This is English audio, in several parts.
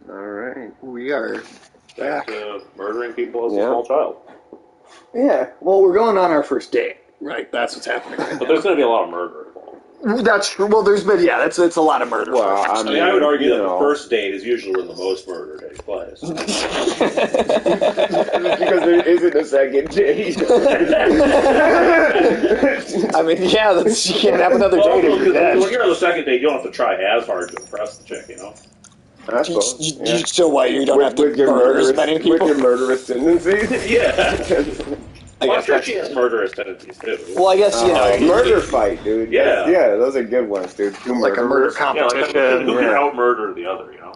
All right. We are back. Murdering people as a small child. Yeah. Well, we're going on our first date. Right. That's what's happening. Right But there's going to be a lot of murder involved. That's true. Well, it's a lot of murder. Well, I mean, I would argue that the first date is usually when the most murder takes place. Because there isn't a second date. I mean, yeah, you can't have another date if you're dead. When you're on the second date, you don't have to try as hard to impress the chick, you know? So what? You don't have to murder as many people? With your murderous tendencies? Yeah. I'm sure she has murderous tendencies, too. Well, I guess, murder fight, dude. Yeah. Yeah, those are good ones, dude. Like a murder competition. Yeah, who can out-murder the other, you know?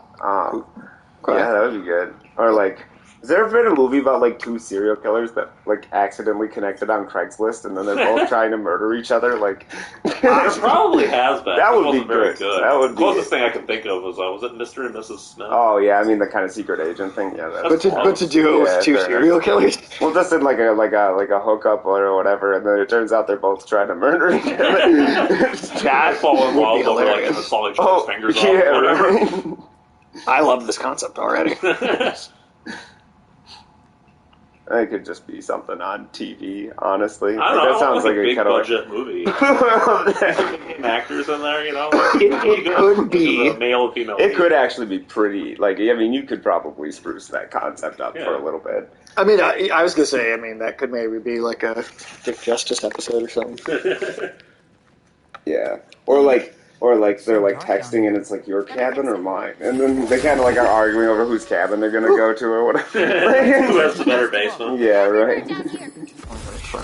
Yeah, that would be good. Or, like, has there ever been a movie about, like, two serial killers that, like, accidentally connected on Craigslist and then they're both trying to murder each other? Like, There probably has been. That would be very good. That would the closest thing I can think of was it Mr. and Mrs. Smith? Oh, yeah, I mean, the kind of secret agent thing. Yeah, but to do it with two serial killers? Well, just in like a hookup or whatever, and then it turns out they're both trying to murder each other. Cats fall in love over like and saw each other's fingers off, whatever. Right. I love this concept already. It could just be something on TV, honestly. I don't know. That sounds like a big kind of budget movie. Actors in there, you know. It could be a male and female. It could actually be pretty. Like, I mean, you could probably spruce that concept up for a little bit. I mean, I was gonna say, that could maybe be like a Dick Justice episode or something. Yeah, or they're like texting and it's like your cabin or mine, and then they kind of like are arguing over whose cabin they're gonna go to or whatever. Who has the better basement? Yeah, right.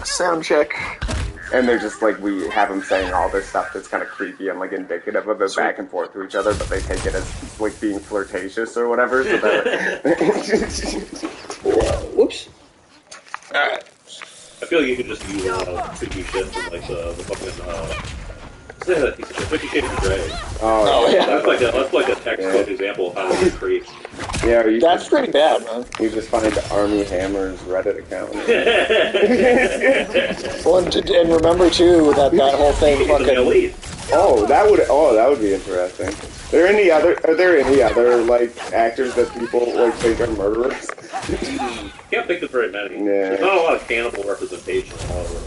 Sound check. And they're just like, we have them saying all this stuff that's kind of creepy and like indicative of it back and forth to each other, but they take it as like being flirtatious or whatever. So Whoops. All right. I feel like you could just use creepy shit from like the fucking. Say that piece of shit. 50 Shades of Grey. Oh yeah. That's like a textbook example of how to creep. Yeah, that's pretty bad, man. You just find Army Hammer's Reddit account. Well, and remember too that whole thing fucking. That would be interesting. Are there any other like actors that people like think are murderers? Can't think of very many. Yeah. There's not a lot of cannibal representation.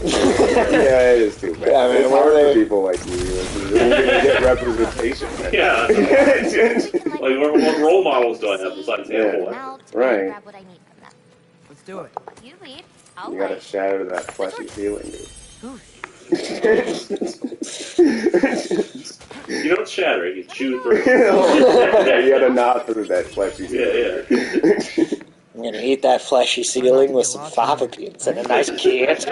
Yeah, it is too bad. Yeah, I mean, it's hard for people like you. You get representation. Man. Yeah. Like, what role models do I have besides Hannibal? Right. Let's do it. You lead. You gotta shatter that fleshy feeling, dude. You don't shatter it, you chew through it. Yeah, you gotta gnaw through that fleshy feeling. Yeah. I'm gonna eat that fleshy ceiling with some fava beans and a nice kid.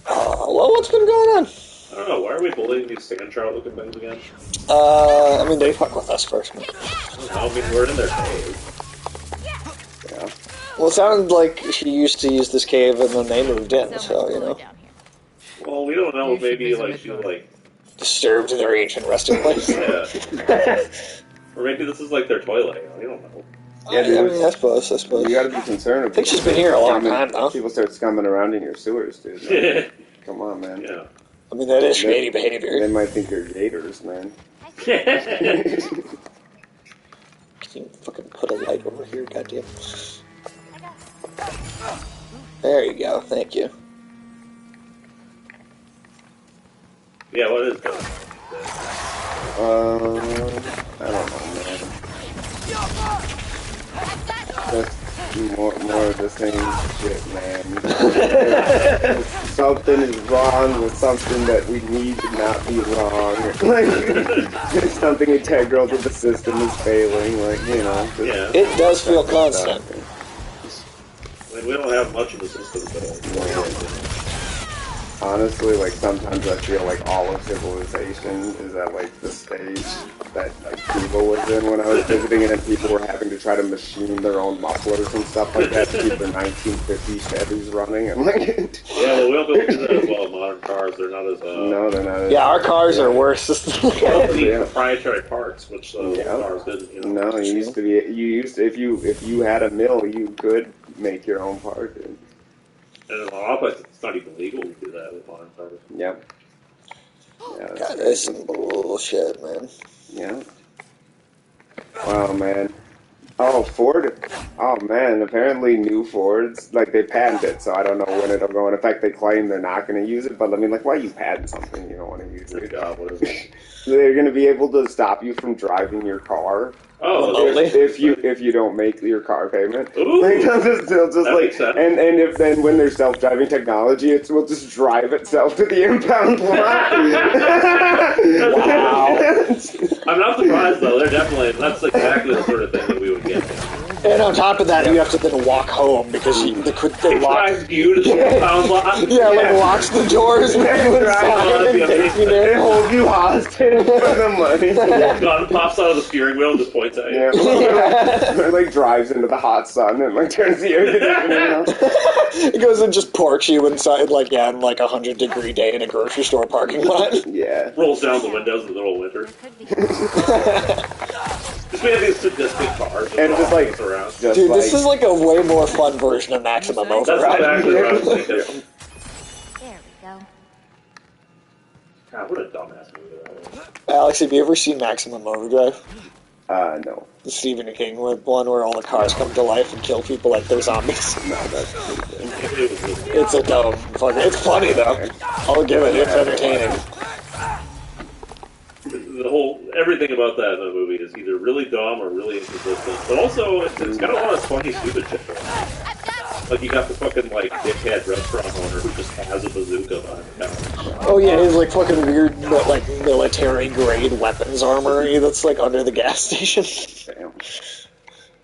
Well, what's been going on? I don't know, why are we bullying these sand trout looking things again? I mean, they fuck with us first. I mean, we're in their cave. Yeah. Well, it sounded like she used to use this cave and then they moved in, so, you know. Well, we don't know, maybe, like, she, like... disturbed their ancient resting place. Yeah. Or maybe this is, like, their toilet, we don't know. Yeah, dude, I mean, I suppose. You gotta be concerned. I think she's been here a long time, though. People start scumming around in your sewers, dude. Come on, man. Yeah. I mean, that is shady behavior. They might think you're gators, man. You can fucking put a light over here, goddamn. There you go, thank you. Yeah, what is that? I don't know, man. Just more of the same shit, man. Something is wrong with something that we need to not be wrong. Like, something integral to the system is failing, like, you know. Yeah. It does feel constant. I mean, we don't have much of the system, but... Honestly, like, sometimes I feel like all of civilization is at, like, the stage that, like, Cuba was in when I was visiting it, and people were having to try to machine their own mufflers and stuff like that to keep their 1950 Chevys running. And, like, yeah, well, we don't do that as well. Modern cars, they're not as... No, they're not as... Yeah, our cars are worse. They don't need proprietary parts, which cars didn't, you know. No, you used to be... if you had a mill, you could make your own part, dude. And in a lot of places, it's not even legal to do that with modern cars. Yep. Yeah, God, that's some bullshit, man. yeah. Wow, man. Oh, Ford. Oh, man. Apparently, new Fords, like, they patented it, so I don't know when it'll go in effect. They claim they're not going to use it, but I mean, like, why you patent something you don't want to use Good it? God, what is it? They're going to be able to stop you from driving your car Oh, if you don't make your car payment. Ooh. Like, they'll just That like makes sense. and if then when there's self-driving technology, it will just drive itself to the impound lot. Wow. I'm not surprised though. That's exactly the sort of thing that we would get. And on top of that, you have to then walk home because they It lock. drives you to the impound lot. Yeah, like locks the doors when you inside and takes you They there. hold you hostage for the money. Gun pops out of the steering wheel and just points at you. Yeah. It like drives into the hot sun and like turns the air conditioning on. It goes and just parks you inside, like, yeah, in like 100-degree day in a grocery store parking lot. Yeah. Rolls down the windows in the middle of winter. Just we have these sadistic cars And just like around. Dude, this is like a way more fun version of Maximum That's Overdrive. exactly what I was thinking. There we go. God, what a dumbass movie that was. Alex, have you ever seen Maximum Overdrive? No. The Stephen King one where all the cars come to life and kill people like they're zombies. No, that's stupid. It was really It's a dumb fucking. It's funny though. I'll give it. It's entertaining. everything about that in the movie is either really dumb or really inconsistent. But also, it's got a lot of funny, stupid shit going on. Like, you got the fucking, like, dickhead restaurant owner who just has a bazooka behind the counter. Oh yeah, his like fucking weird, like military grade weapons armory that's like under the gas station. Damn.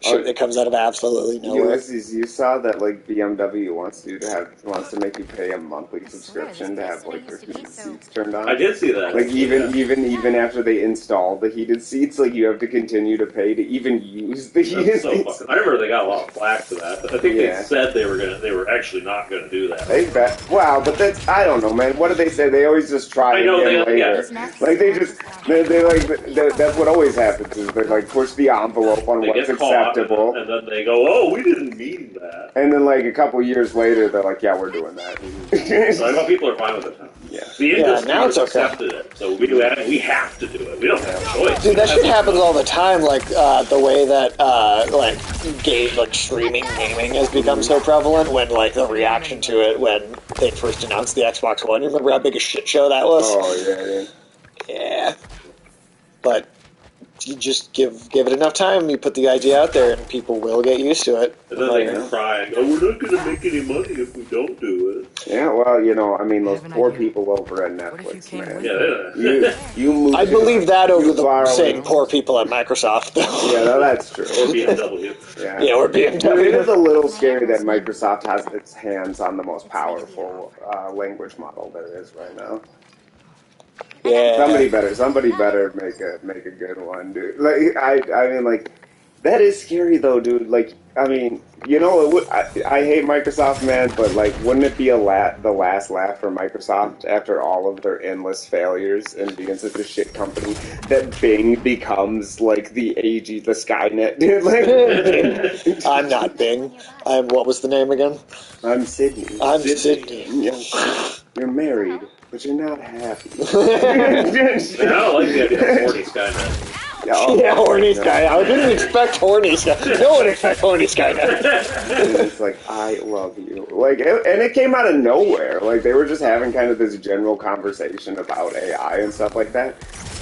Shit that comes out of absolutely nowhere. Ulysses, you saw that like BMW wants to make you pay a monthly subscription to have like their heated seats turned on. I did see that. Like even after they install the heated seats, like you have to continue to pay to even use the heated So seats. fucking, I remember they got a lot of flack for that. I think they said they were actually not gonna do that. They bet. Wow, but that's, I don't know, man. What do they say? They always just try again later. Yeah. Like they like that's what always happens is they like push the envelope on They what's get caught, acceptable, and then they go, "Oh, we didn't mean that." and then like a couple years later, they're like, "Yeah, we're doing that." So I know people are fine with it now. Yeah. The industry now it's has okay. accepted it, so we do that. We have to do it. We don't have a choice. Dude, that shit happens all the time. Like the way that like streaming gaming has become so prevalent. When like the reaction to it when they first announced the Xbox One. You remember how big a shit show that was? Oh yeah. Yeah. But you just give it enough time. You put the idea out there, and people will get used to it. And then they can cry and go, "We're not going to make any money if we don't do it." Yeah, well, you know, I mean, those I have an poor idea. people over at What if you Netflix, came man. with Yeah, You move. I believe that over the borrow saying it. poor people at Microsoft, though. Yeah, no, that's true. or BMW. Yeah. Yeah, or It is BMW. a little scary that Microsoft has its hands on the most powerful language model there is right now. Yeah. Somebody better make a good one, dude. Like I mean, like that is scary though, dude. Like I mean, you know, I hate Microsoft, man, but like, wouldn't it be the last laugh for Microsoft after all of their endless failures and being such a shit company that Bing becomes like the Skynet, dude? Like, I'm not Bing. What was the name again? I'm Sydney. I'm Sydney. Yeah. You're married, but you're not happy. Man, I don't like the idea of horny Skynet. Yeah, horny Skynet. I didn't expect horny Skynet. No one expects horny Skynet. And it's like, I love you. Like, and it came out of nowhere. Like, they were just having kind of this general conversation about AI and stuff like that.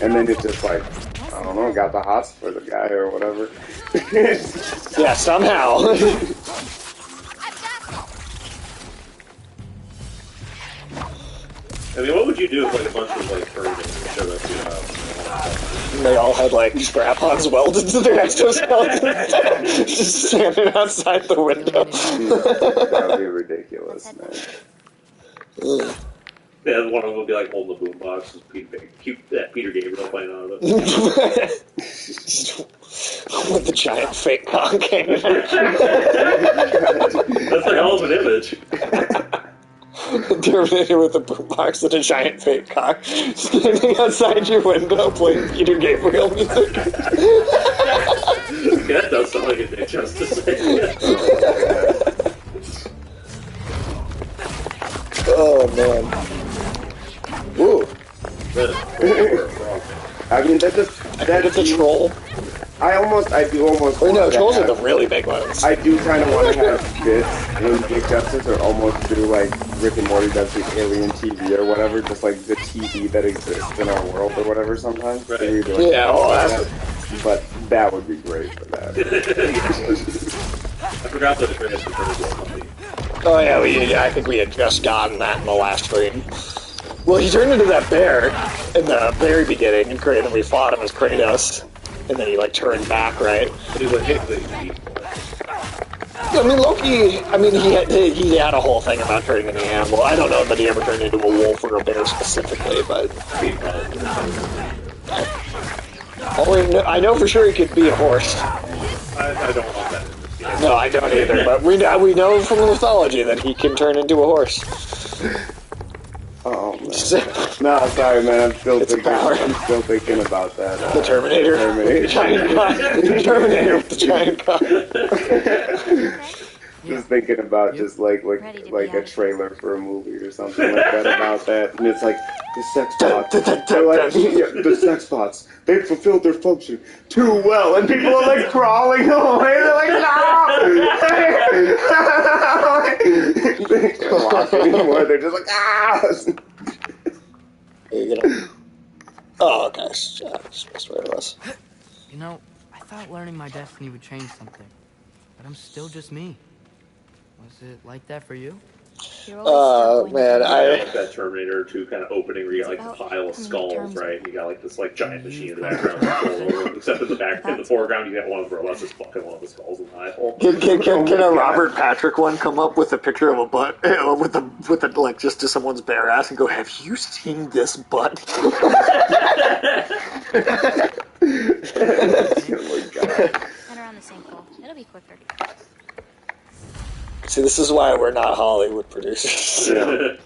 And then it just like, I don't know, got the hots for the guy or whatever. Yeah, somehow. I mean, what would you do if like a bunch of like furries showed up to your house? They all had like strap-ons welded to their exoskeletons, just standing outside the window. That would be ridiculous, man. Yeah, one of them would be like holding the boombox and Peter Gabriel playing out of it. With the giant fake cock hanging out. That's a hell of an image. Terminator with a boombox and a giant fake cock standing outside your window playing Peter Gabriel music. Yeah, that does sound like a Dick Justice. Oh man. Ooh. I mean, that just That's a troll. I do almost. Or no, want to trolls are have- the really big ones. I do kind of want to have bits in Big Justice, or almost do like Rick and Morty does the Alien TV or whatever, just like the TV that exists in our world or whatever. Sometimes, Right. So we do, like, Yeah, oh, that's but that would be great for that. I forgot that it was the first. Oh yeah, I think we had just gotten that in the last stream. Well, he turned into that bear in the very beginning, and then we fought him as Kratos, and then he like turned back, right? But he's like, I mean, Loki. I mean, he had a whole thing about turning into an animal. I don't know that he ever turned into a wolf or a bear specifically, but I know for sure he could be a horse. I don't want that. No, I don't either. But we know from the mythology that he can turn into a horse. Oh man. No, sorry, man. I'm still thinking about that. The Terminator. Terminator. Giant cock. The Terminator with the giant cock. Just thinking about just like a trailer for a movie or something like that about that, and it's like the sex bots. They're like, yeah, the sex bots. They fulfilled their function too well, and people are like crawling away. They're like, no! They can't walk anymore. They're just like, ah! Oh, okay. Just missed where it was. You know, I thought learning my destiny would change something, but I'm still just me. Was it like that for you? Man, I like that Terminator 2 kind of opening where you got like the pile of skulls, right? You got like this like giant machine in the background, except in the foreground you got one where that's just fucking one of the skulls in the eye hole. Can a Robert Patrick one come up with a picture of a butt with a like just to someone's bare ass and go, "Have you seen this butt?" Oh my god. And around the same pole. It'll be quicker. See, this is why we're not Hollywood producers. Yeah.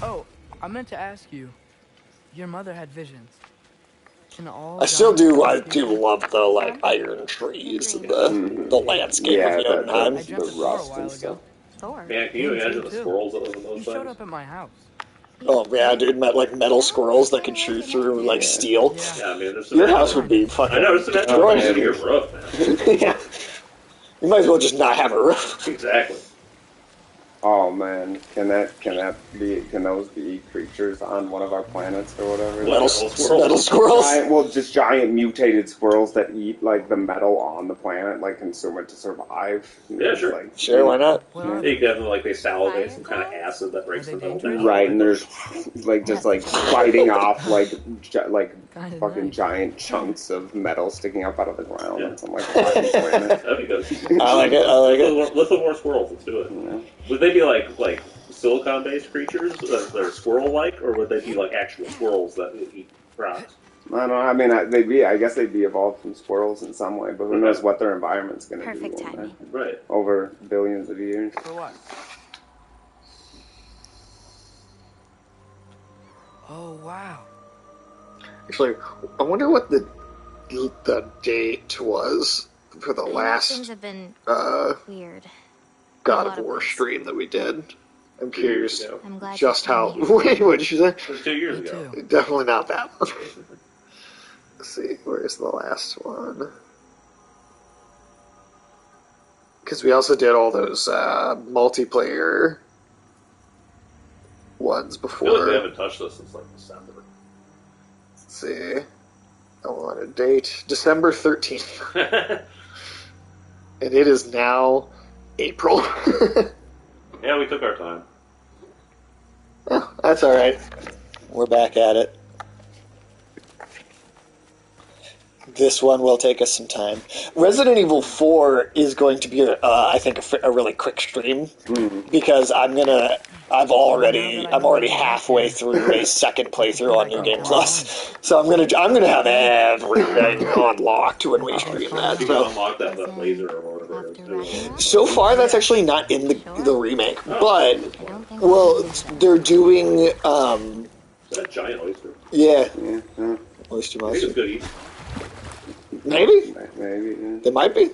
Oh, I meant to ask you. Your mother had visions. Can all I still giant do. I people- do love the like iron trees and the landscape Yeah, of Jotunheim. I dreamt the of Thor a rust while and ago. stuff. Thor. Man, can you imagine the squirrels that live in He those showed things? up at my house. Oh yeah, dude, like metal squirrels that can shoot through like steel. Yeah. Yeah, I mean, there's Your house would be fucking I know, just imagine destroyed. your roof, man. Yeah. You might as well just not have a roof. Exactly. Oh man, can those be creatures on one of our planets or whatever? Metal squirrels. squirrels. Just giant mutated squirrels that eat like the metal on the planet, like consume it to survive. Yeah, sure. Like, Sure, why not? What are They definitely like they salivate some kind of acid that breaks the metal down. Right, and there's like just like fighting off like fucking nice. giant chunks of metal sticking up out of the ground Yeah. on some like fucking planet. That'd be good. I like it. I like it. Little more squirrels. Let's do it. Yeah. Would they be like silicon-based creatures that are squirrel-like, or would they be like actual squirrels that eat rocks? I don't know. I mean, I guess they'd be evolved from squirrels in some way, but who knows what their environment's going to do Perfect when they're timing. Right. over billions of years. For what? Oh, wow. Actually, I wonder what the date was for the Things last have been weird. God a of lot of War ways. stream that we did. I'm 2 years curious ago. I'm glad just you how. came here. Wait, what did you say? It was 2 years Me ago. too. Definitely not that one. Let's see, where's the last one? Because we also did all those multiplayer ones I feel like before. we haven't touched this since like December. Let's see. I want a date. December 13th. And it is now April. Yeah, we took our time. Oh, that's alright. We're back at it. This one will take us some time. Resident Evil 4 is going to be, I think, a really quick stream because I'm already halfway through a second playthrough on New Game Plus, so I'm gonna have everything unlocked when we stream that. You So, can unlock that laser or whatever it After is. Ragnarok? so far, that's actually not in the remake, but I don't think well, they're doing Is that giant oyster? yeah, Yeah, oyster I think it's monster. good eating. Maybe maybe. Yeah. they might be.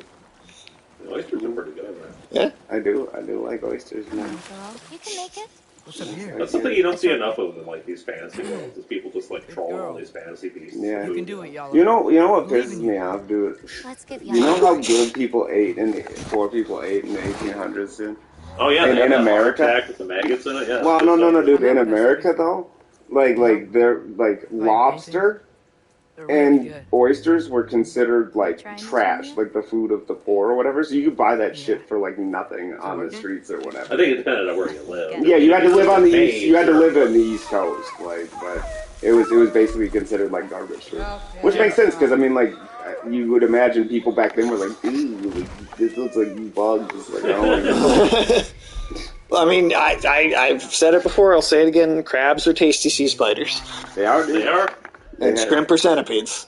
The oysters are pretty good, right? Yeah. I do like oysters, man. Girl, you can make it. What's up here? That's something you don't see enough of in like these fantasy worlds. Is people just like troll all girl. these fantasy beasts. Yeah. You can do it, y'all. You know what Believe pisses in me you. off, dude? Let's give You know Yellow. how good people ate in the 1800s, dude? Oh yeah, In they have that America? heart attack with the maggots in it. Yeah. Well, no, dude. In Yeah, but I America, said- though, like they're like lobster They're really and good. oysters were considered like Trying this trash, one yet? like the food of the poor or whatever. So you could buy that Yeah. shit for like nothing on the working? streets or I whatever. think it depended on where you live. Yeah, you had to live on the Maine, east. You had to sure. live on the East Coast, like, but it was basically considered like garbage food, which makes sense because I mean, like, you would imagine people back then were like, "Ooh, like, this looks like bugs." Like, I don't like Well, I mean, I've said it before. I'll say it again. Crabs are tasty sea spiders, They are, dude. They are. and Yeah. shrimp are centipedes.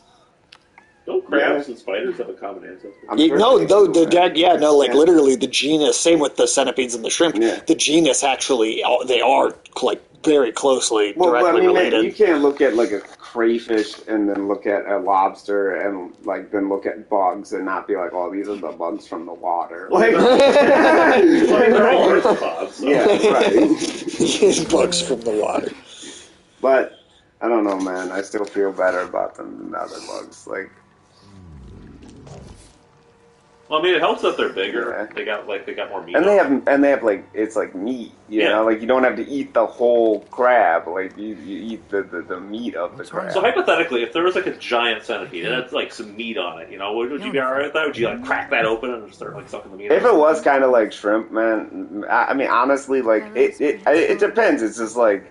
Don't crabs and spiders have a common ancestor? I'm You, sure no, they no, do, the man. dead, yeah, no, like Yeah. literally the genus. Same with the centipedes and the shrimp. Yeah. The genus actually, they are like very closely Well, I directly mean, man, related. you can't look at like a crayfish and then look at a lobster and like then look at bugs and not be like, "Oh, these are the bugs from the water." Like, Well, I mean, they're all arthropods. So. yeah, right. These bugs from the water. But I don't know, man. I still feel better about them than the other bugs. Like, Well, I mean, it helps that they're bigger. Yeah. They got more meat. and on they have like it's like meat. You Yeah. know, like you don't have to eat the whole crab. Like you eat the meat of the What's wrong? crab. So hypothetically, if there was like a giant centipede and it's like some meat on it, you know, would you be alright with that? Would you like crack that open and start like sucking the meat? If out? it was kind of like shrimp, man, I mean, honestly, like it depends. It's just like,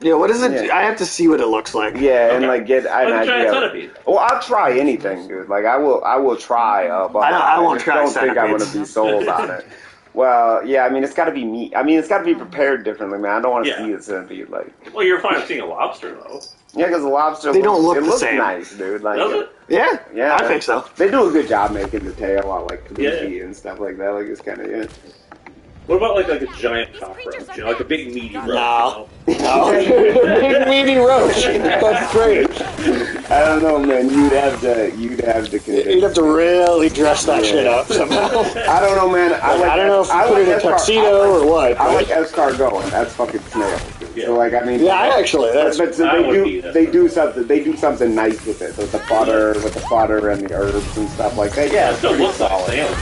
Yeah, what is it? Yeah. I have to see what it looks like. yeah, and Okay. like get an Like a giant idea. centipede. Well, I'll try anything, dude. Like I will try a bug. I won't just try don't think I'm gonna centipedes. be sold on it. Well, yeah, I mean, it's got to be meat. I mean, it's got to be prepared differently, man. I don't want to Yeah. see it centipede like. Well, you're fine seeing a lobster though. Yeah, because the lobster. They don't look it the looks same. nice, dude. Like, Does it? Yeah, yeah, I think so. They do a good job making the tail all like Yeah. poofy and stuff like that. Like it's kind of yeah. What about like a giant cockroach? You know, like a big meaty roach. No. You know? No, big meaty roach. That's great. I don't know, man. You'd have to You'd convince. have to really dress that shit up somehow. I don't know, man. I don't know if you I put it in a escar- tuxedo or what. I like escargot. That's fucking snail. Dude. Yeah. So like, I mean, Yeah, I actually. That's but so I would be they do something. They do something nice with it, with the butter and the herbs and stuff like that. Yeah, It it's still pretty looks like solid. snail.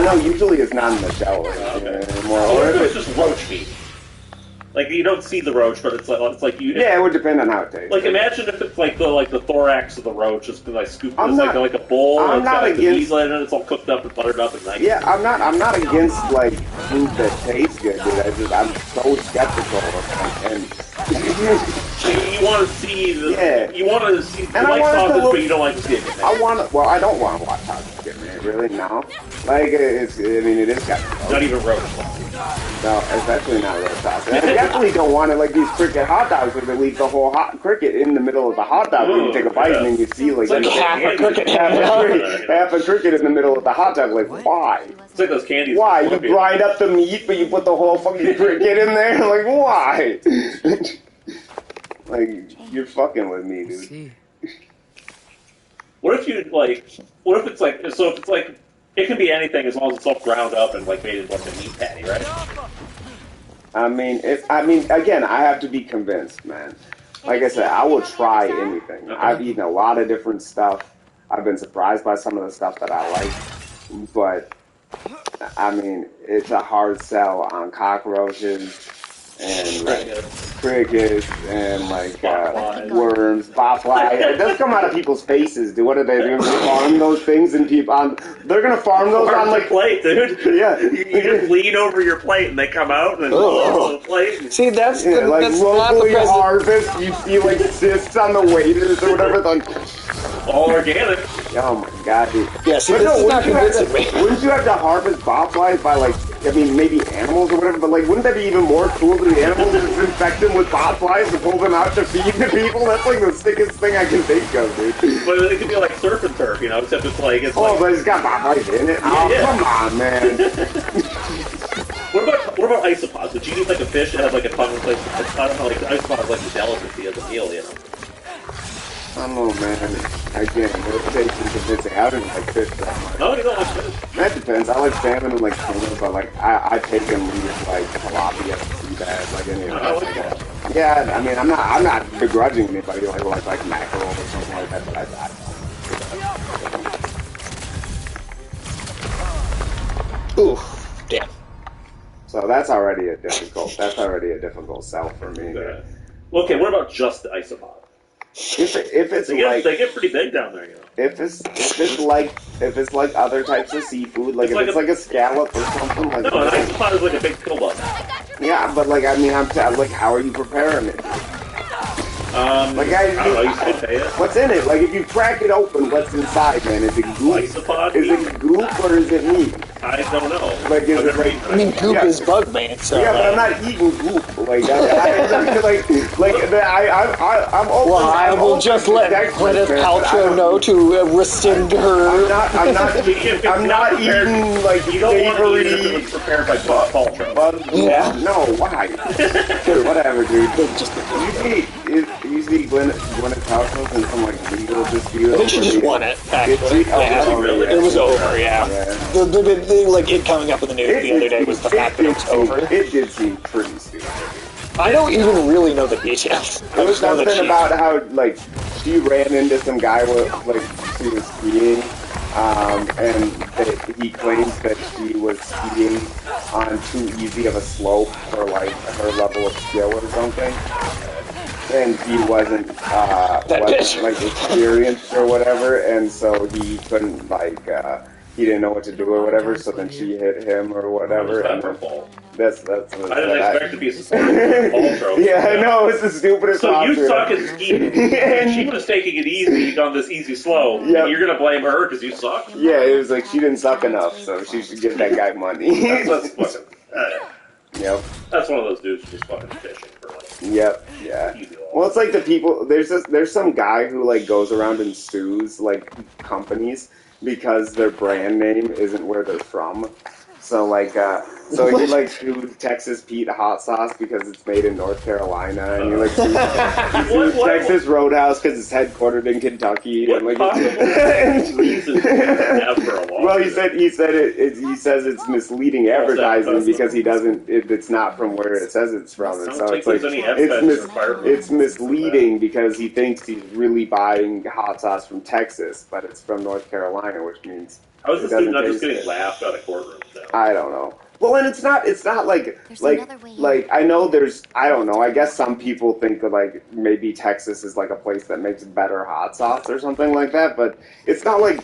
No, usually it's not in the shell. Like, Okay. more, So or what if if it's, it's just roach meat? Like you don't see the roach, but it's like you. yeah, it would depend on how it tastes. Like imagine if it's like the thorax of the roach is like scooped I'm it's not- like a bowl. I'm and it's got not like the against- meat in it. It's all cooked up and buttered up and nice. Yeah, I'm not against like food that tastes good, dude. I'm so skeptical of it. And You want to see the. Yeah. You want to see. You And I like want it to sausage, look- but you don't like to see it. I don't want to watch how to get married. Really, no. Like it's. I mean, it is kind of. Not even roach. No, it's definitely not real sausage. I definitely don't want it like these cricket hot dogs where they leave the whole hot cricket in the middle of the hot dog. When you take a bite and then you see like, It's like half a cricket, half a cricket in the middle of the hot dog. Like, why? It's like those candies. Why? You Olympian. grind up the meat, but you put the whole fucking cricket in there? Like, why? Like, you're fucking with me, dude. See. What if you like? What if it's like? So if it's like, it can be anything as long as it's all ground up and like made into like a meat patty, right? I mean, again, I have to be convinced, man. Like I said, I will try anything. I've eaten a lot of different stuff. I've been surprised by some of the stuff that I like, but I mean, it's a hard sell on cockroaches and like crickets and like Botflies. worms, botflies. It does come out of people's faces, dude. What are they doing? Farm those things and people on? They're gonna farm those on like plate, dude. yeah. You just lean over your plate and they come out and Oh. on the plate. See, that's Yeah, like that's not the locally present. harvest, you see like cysts on the waiters or whatever. Like, All organic. oh my god, dude. Yeah, see, But this is wouldn't not you have convincing to- me. Wouldn't you have to harvest botflies by like, I mean, maybe animals or whatever? But like, wouldn't that be even more cool than the animals to disinfect them with botflies and pull them out to feed the people? That's like the sickest thing I can think of, dude. But it could be like surf and turf, you know, except it's like Oh, like. but it's got botflies in it. Oh, Yeah. come on, man. What about isopods? Would you eat like a fish that had like a tongue replaced? I don't know, like isopods like the delicacy of the meal, you know. I don't know, man. Again, it takes some convincing. I don't like fish that much. No, you don't like fish. That depends. I like salmon and like tuna, but like I take and leave like tilapia, sea bass, like any of that like that. Yeah, I mean I'm not begrudging anybody like mackerel or something like that, but I Oof, damn. so that's already a difficult sell for me. Okay. Well, okay, what about just the isopod? If it's They get pretty big down there, you know. if it's like other types of seafood, like It's if it's like a scallop or something like No, an isopod is like a big pill bug. yeah, but like I mean like how are you preparing it? Like I don't know, you saute it. what's in it? Like if you crack it open, what's inside, man? Is it goop? Isopod Is it goop or is it meat? I don't know. Like is I've it never like? eaten I mean, an goop Yeah. is bug made, so. Yeah, but I'm not eating goop. Like I'm open. Well, I I'm will open just to let textures, Gwyneth man, but I Paltrow don't- know to rescind her. I'm not eating like You don't want to eat it if it savory. was prepared by Paltrow. Bug. Yeah. No, why? Dude, whatever, dude. You see Gwyneth Paltrow in some like legal dispute. I think she just won it, actually. Did she? Oh, Yeah. oh, really? It was over, yeah. Yeah. The thing, like, it coming up in the news the other day was the fact that it was over. It did seem pretty stupid. I don't even really know the details. I It was just know that something she... about how like she ran into some guy with like she was skiing, and that he claims that she was skiing on too easy of a slope for like her level of skill or something, and he wasn't bitch. like experienced or whatever, and so he couldn't like he didn't know what to do or whatever. So then she hit him or whatever. It's And not her then, fault. that's I didn't expect to be supportive of Paltrow. yeah, I know it's the stupidest. So you option. suck at skiing. And she was taking it easy on this easy slow. Yep. And you're gonna blame her because you suck. Yeah, it was like she didn't suck enough, so she should give that guy money. That's fucking. Yep, That's one of those dudes who's just fucking fishing for like. yep, yeah. Easy loss. Well, it's like the people. There's some guy who like goes around and sues like companies because their brand name isn't where they're from. So like, so he like sued Texas Pete hot sauce because it's made in North Carolina, and he like sued, What- Texas Roadhouse because it's headquartered in Kentucky. What and like, possible reason do you have for a lawsuit? well, he says it's misleading advertising because he doesn't. It's not from where it says it's from, and I so don't it's think like there's any evidence required. it's misleading because he thinks he's really buying hot sauce from Texas, but it's from North Carolina, which means How is it this doesn't dude not just taste getting it. laughed out of courtrooms now? I don't know. Well, and it's not like There's like another way in. like I know there's I don't know. I guess some people think that like maybe Texas is like a place that makes better hot sauce or something like that, but it's not like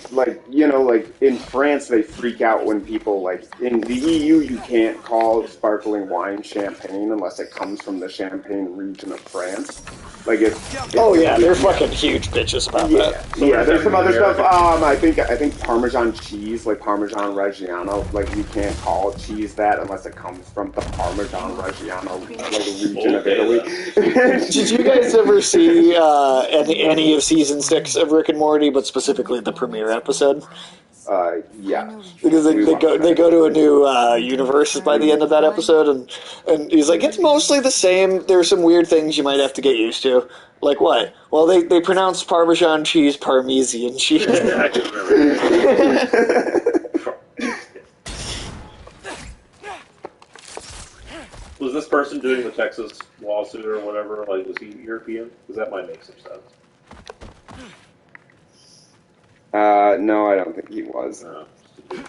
you know like in France they freak out when people like in the EU you can't call sparkling wine champagne unless it comes from the Champagne region of France. Like it's Oh yeah, they're fucking huge bitches about yeah, that. yeah. There's some other stuff. I think Parmesan cheese, like Parmesan Reggiano, like you can't call cheese that unless it comes from the Parmesan Reggiano, like region of Italy. Did you guys ever see any of season 6 of Rick and Morty, but specifically the premiere episode? Yeah. Because We watched they that. go to a new universe by the end of that episode, and he's like, it's mostly the same. There's some weird things you might have to get used to. Like what? Well, they pronounce Parmesan cheese Parmesan cheese. I just remember. Was this person doing the Texas lawsuit or whatever, like, was he European? Because that might make some sense. No, I don't think he was. No, just a douche.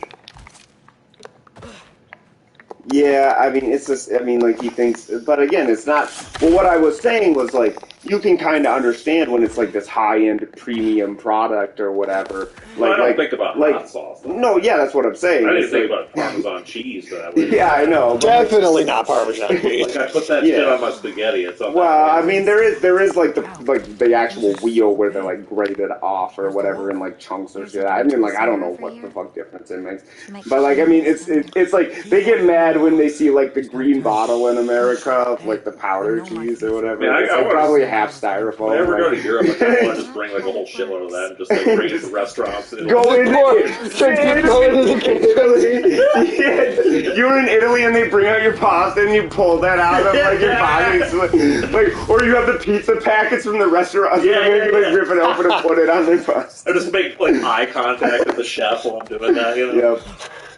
Yeah, I mean, it's just, I mean, like, he thinks, but again, it's not, well, what I was saying was, like, you can kind of understand when it's, like, this high-end premium product or whatever. Well, I don't think about hot sauce, though. No, yeah, that's what I'm saying. I didn't It's think like- about Parmesan cheese, but I would. Yeah, I know. but- Definitely not Parmesan cheese. Like, I put that Yeah. shit on my spaghetti. It's on Well, I mean, there is like the actual wheel where they're like grated off or whatever in like chunks or shit. I mean, like I don't know what the fuck difference it makes, but like I mean, it's like they get mad when they see like the green bottle in America of like the powder cheese or whatever. I mean, It's I like wanna probably see half styrofoam. If I ever go to like- Europe, I kind of want to just bring like a whole shitload of that and just like bring it to restaurants. And Go into Go into the Italy. You're in Italy and they bring out your pasta and you pull that out of like your pockets, like, or you have the pizza packets from the restaurant. Yeah, and you yeah. rip it open and put it on their pasta. I just make like eye contact with the chef while I'm doing that. You know?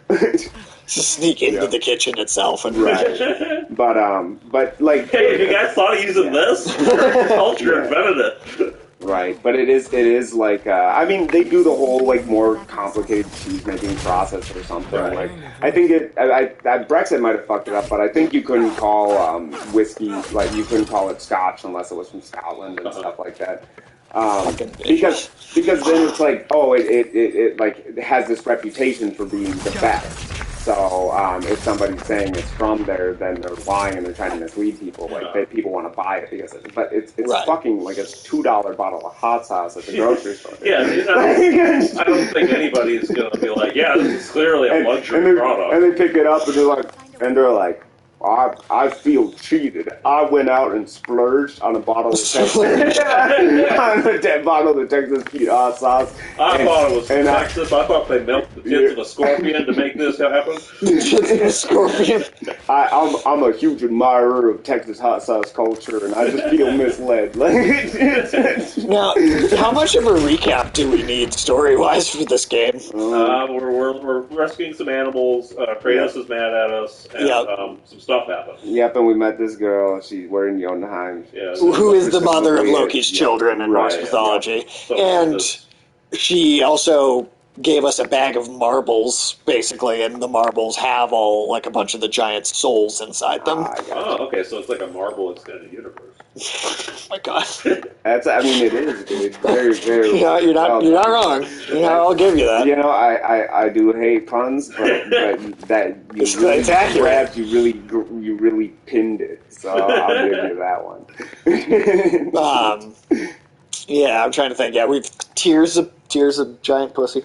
Yep. Sneak into the kitchen itself and Right. But like, Hey, have you guys thought of using this? American culture invented it. right, but it is like I mean they do the whole like more complicated cheese making process or something. Right. Like I think Brexit might have fucked it up, but I think you couldn't call whiskey like you couldn't call it Scotch unless it was from Scotland and stuff like that. Because then it's like it like it has this reputation for being the best. So if somebody's saying it's from there, then they're lying and they're trying to mislead people. Like people want to buy it because but it's Right. fucking like a $2 bottle of hot sauce at the grocery store. Yeah, I don't think anybody's gonna be like, yeah, this is clearly a luxury product. and they pick it up and they're like, I feel cheated. I went out and splurged on a bottle of Texas, on a bottle of Texas Pete hot sauce. I thought it was from and Texas. I thought they milked the tits of a scorpion to make this happen. Scorpion. I'm a huge admirer of Texas hot sauce culture, and I just feel misled. Now, how much of a recap do we need story-wise for this game? We're rescuing some animals. Kratos is mad at us, and some stuff happened. Yep, and we met this girl. She's wearing Jotunheim. Yeah, Who is the mother of Loki's children in Norse Right, mythology. So And this- she also gave us a bag of marbles, basically, and the marbles have all, like, a bunch of the giant souls inside them. Oh, okay, so it's like a Marvel extended universe. Oh my god. I mean, it is, dude. Very, very. You're not wrong. I'll give you that. You know, I do hate puns, but that you It's really accurate. grabbed, you really pinned it. So I'll give you that one. Yeah, I'm trying to think. Yeah, we've tears of giant pussy.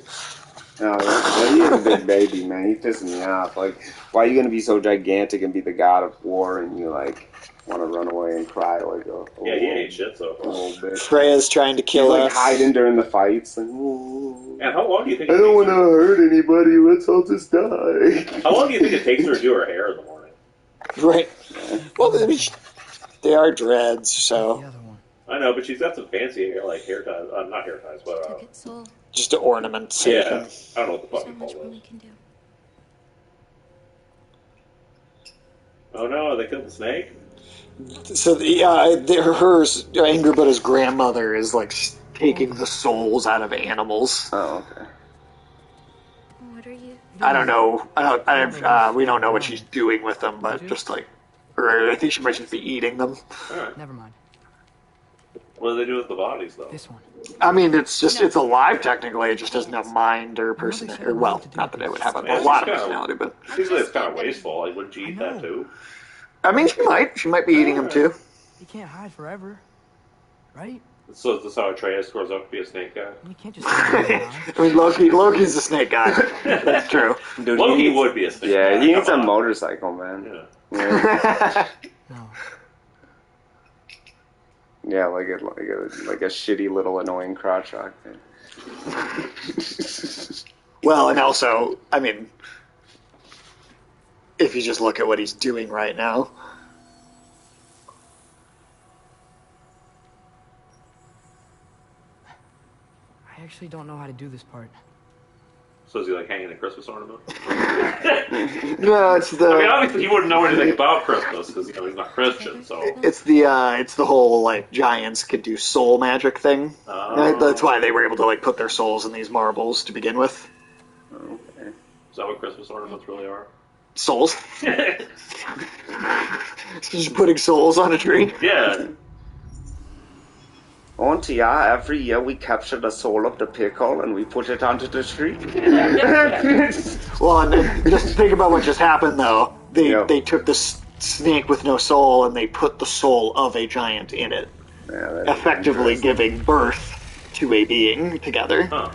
Oh, yeah. He is a big baby, man. He's pissing me off. Like, why are you gonna be so gigantic and be the god of war, and you like want to run away and cry like a Yeah, he ain't shit so a far. little bitch? Freya's trying to He's kill like us. hiding during the fights. Like, "Ooh, And how long do you think I it don't takes want to her- hurt anybody. Let's all just die. How long do you think it takes her to do her hair in the morning? Right. Well, I mean, they are dreads, so The other one. I know, but she's got some fancy hair, like hair ties. Not hair ties, but Took it so just ornaments. yeah. I don't know what the so fuck you much call more we those. can do. Oh no, they killed the snake? So Ingribuda's grandmother is like taking the souls out of animals. Oh, okay. What are you? I don't know. We don't know what she's doing with them, but just like, or I think she might just be eating them. Alright. Never mind. What do they do with the bodies, though? This one. I mean, it's alive technically. It just doesn't have mind or personality. Or well, not that it would have a Yeah, lot of she's personality, but Seems like it's kind of wasteful. Like, wouldn't you eat that too? I mean, she might. She might be eating them too. You can't hide forever, right? So is this how Atreus grows up to be a snake guy? You can't just hide. I mean, Loki's a snake guy. That's true. Dude, Loki would be a snake guy. Yeah, he needs a Come on. motorcycle, man. Yeah. Yeah, No. yeah, like a shitty little annoying crotch rock thing. Well, and also, I mean, if you just look at what he's doing right now. I actually don't know how to do this part. So is he like hanging a Christmas ornament? No, it's the. I mean, obviously he wouldn't know anything about Christmas because he's not Christian. So It's the whole like giants could do soul magic thing. Oh. That's why they were able to like put their souls in these marbles to begin with. Okay. is that what Christmas ornaments really are? Souls. Just putting souls on a tree. Yeah. Auntie, every year we capture the soul of the pickle and we put it onto the tree. Well, and then just think about what just happened though. They took this snake with no soul and they put the soul of a giant in it, Yeah, that is effectively interesting. giving birth to a being together. Huh.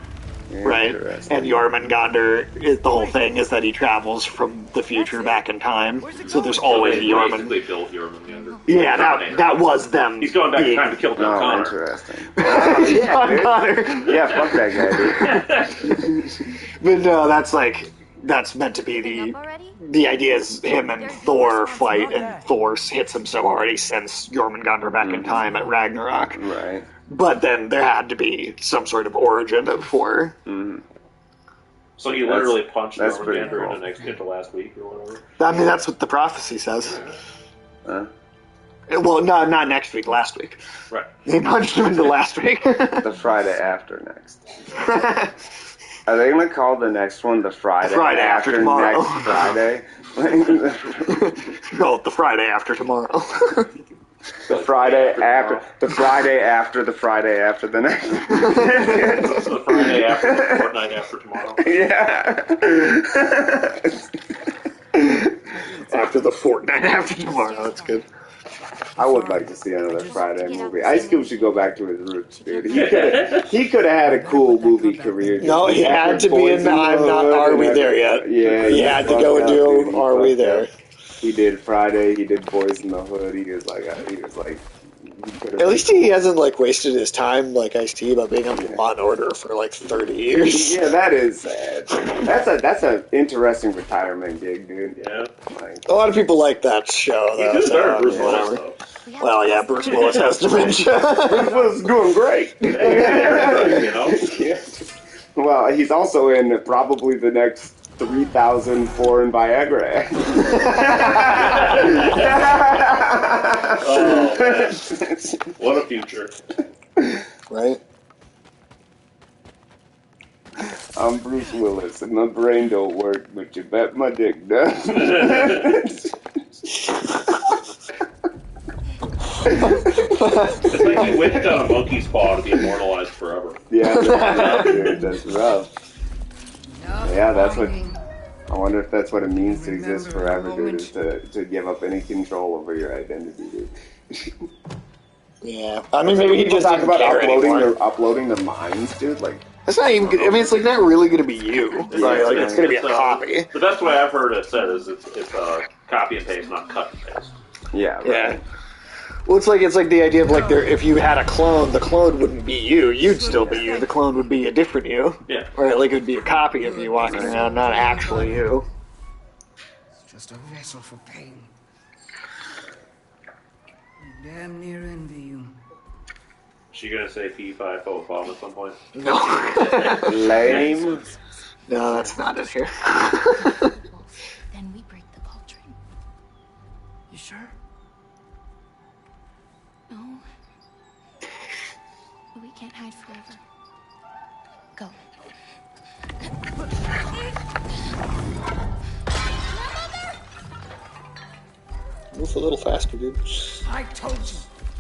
right? And Jormungandr, the whole thing is that he travels from the future back in time, so there's always a Jormung. They built Jormungandr. Yeah, that was them. He's going back in time to kill John Connor. Interesting. John Connor. Yeah, fuck that guy, dude. But no, that's meant to be the idea is him and Thor fight, and Thor hits him so hard he sends Jormungandr back in time at Ragnarok. Right. But then there had to be some sort of origin for. So he literally punched that's pretty Jormungandr cool. into last week or whatever. I mean, that's what the prophecy says. Huh? Well, no, not next week. Last week. Right. He punched him into last week. The Friday after next. Are they going to call the next one the Friday after tomorrow. Next Friday? No, the Friday after tomorrow. The Friday after the Friday after the Friday after the next. So the Friday after the fortnight after tomorrow. Yeah. After the fortnight after tomorrow. That's good. I would like to see another Friday movie. Ice Cube should go back to his roots, dude. He could have had a cool movie career. No, he had to be in the I'm Not Are We There Yet? Yeah, he had to go and do Are We There? He did Friday. He did Boys in the Hood. He was like. At least he hasn't wasted his time like Ice-T about being on Law and Order for 30 years. Yeah, that is sad. That's an interesting retirement gig, dude. Yeah. A lot of people like that show. He did better than Bruce Willis, though. Well, yeah, Bruce Willis has dementia. Bruce Willis is doing great. You know? Yeah. Well, he's also in probably the next 3,000 foreign Viagra. Oh, man. What a future. Right? I'm Bruce Willis, and my brain don't work, but you bet my dick does. It's like he whipped out a monkey's paw to be immortalized forever. Yeah, that's rough, dude. That's rough. Yeah, that's what... I wonder if that's what it means to exist forever, dude, is to give up any control over your identity, dude. Yeah. I mean, maybe he just talk didn't about care anymore. uploading the minds, dude. It's not even good. I mean, it's not really going to be you. Right? It's going to be a copy. The best way I've heard it said is it's copy and paste, not cut and paste. Yeah, right. Yeah. Well, it's like the idea of if you had a clone, the clone wouldn't be you. You'd still be you. The clone would be a different you. Yeah. Or it would be a copy of you walking around, not actually you. It's just a vessel for pain. I damn near envy you. Is she gonna say P5 Pom at some point? No. Lame. No, that's not it here. Then we break the cauldron. You sure? No. We can't hide forever. Go. Move a little faster, dude. I told you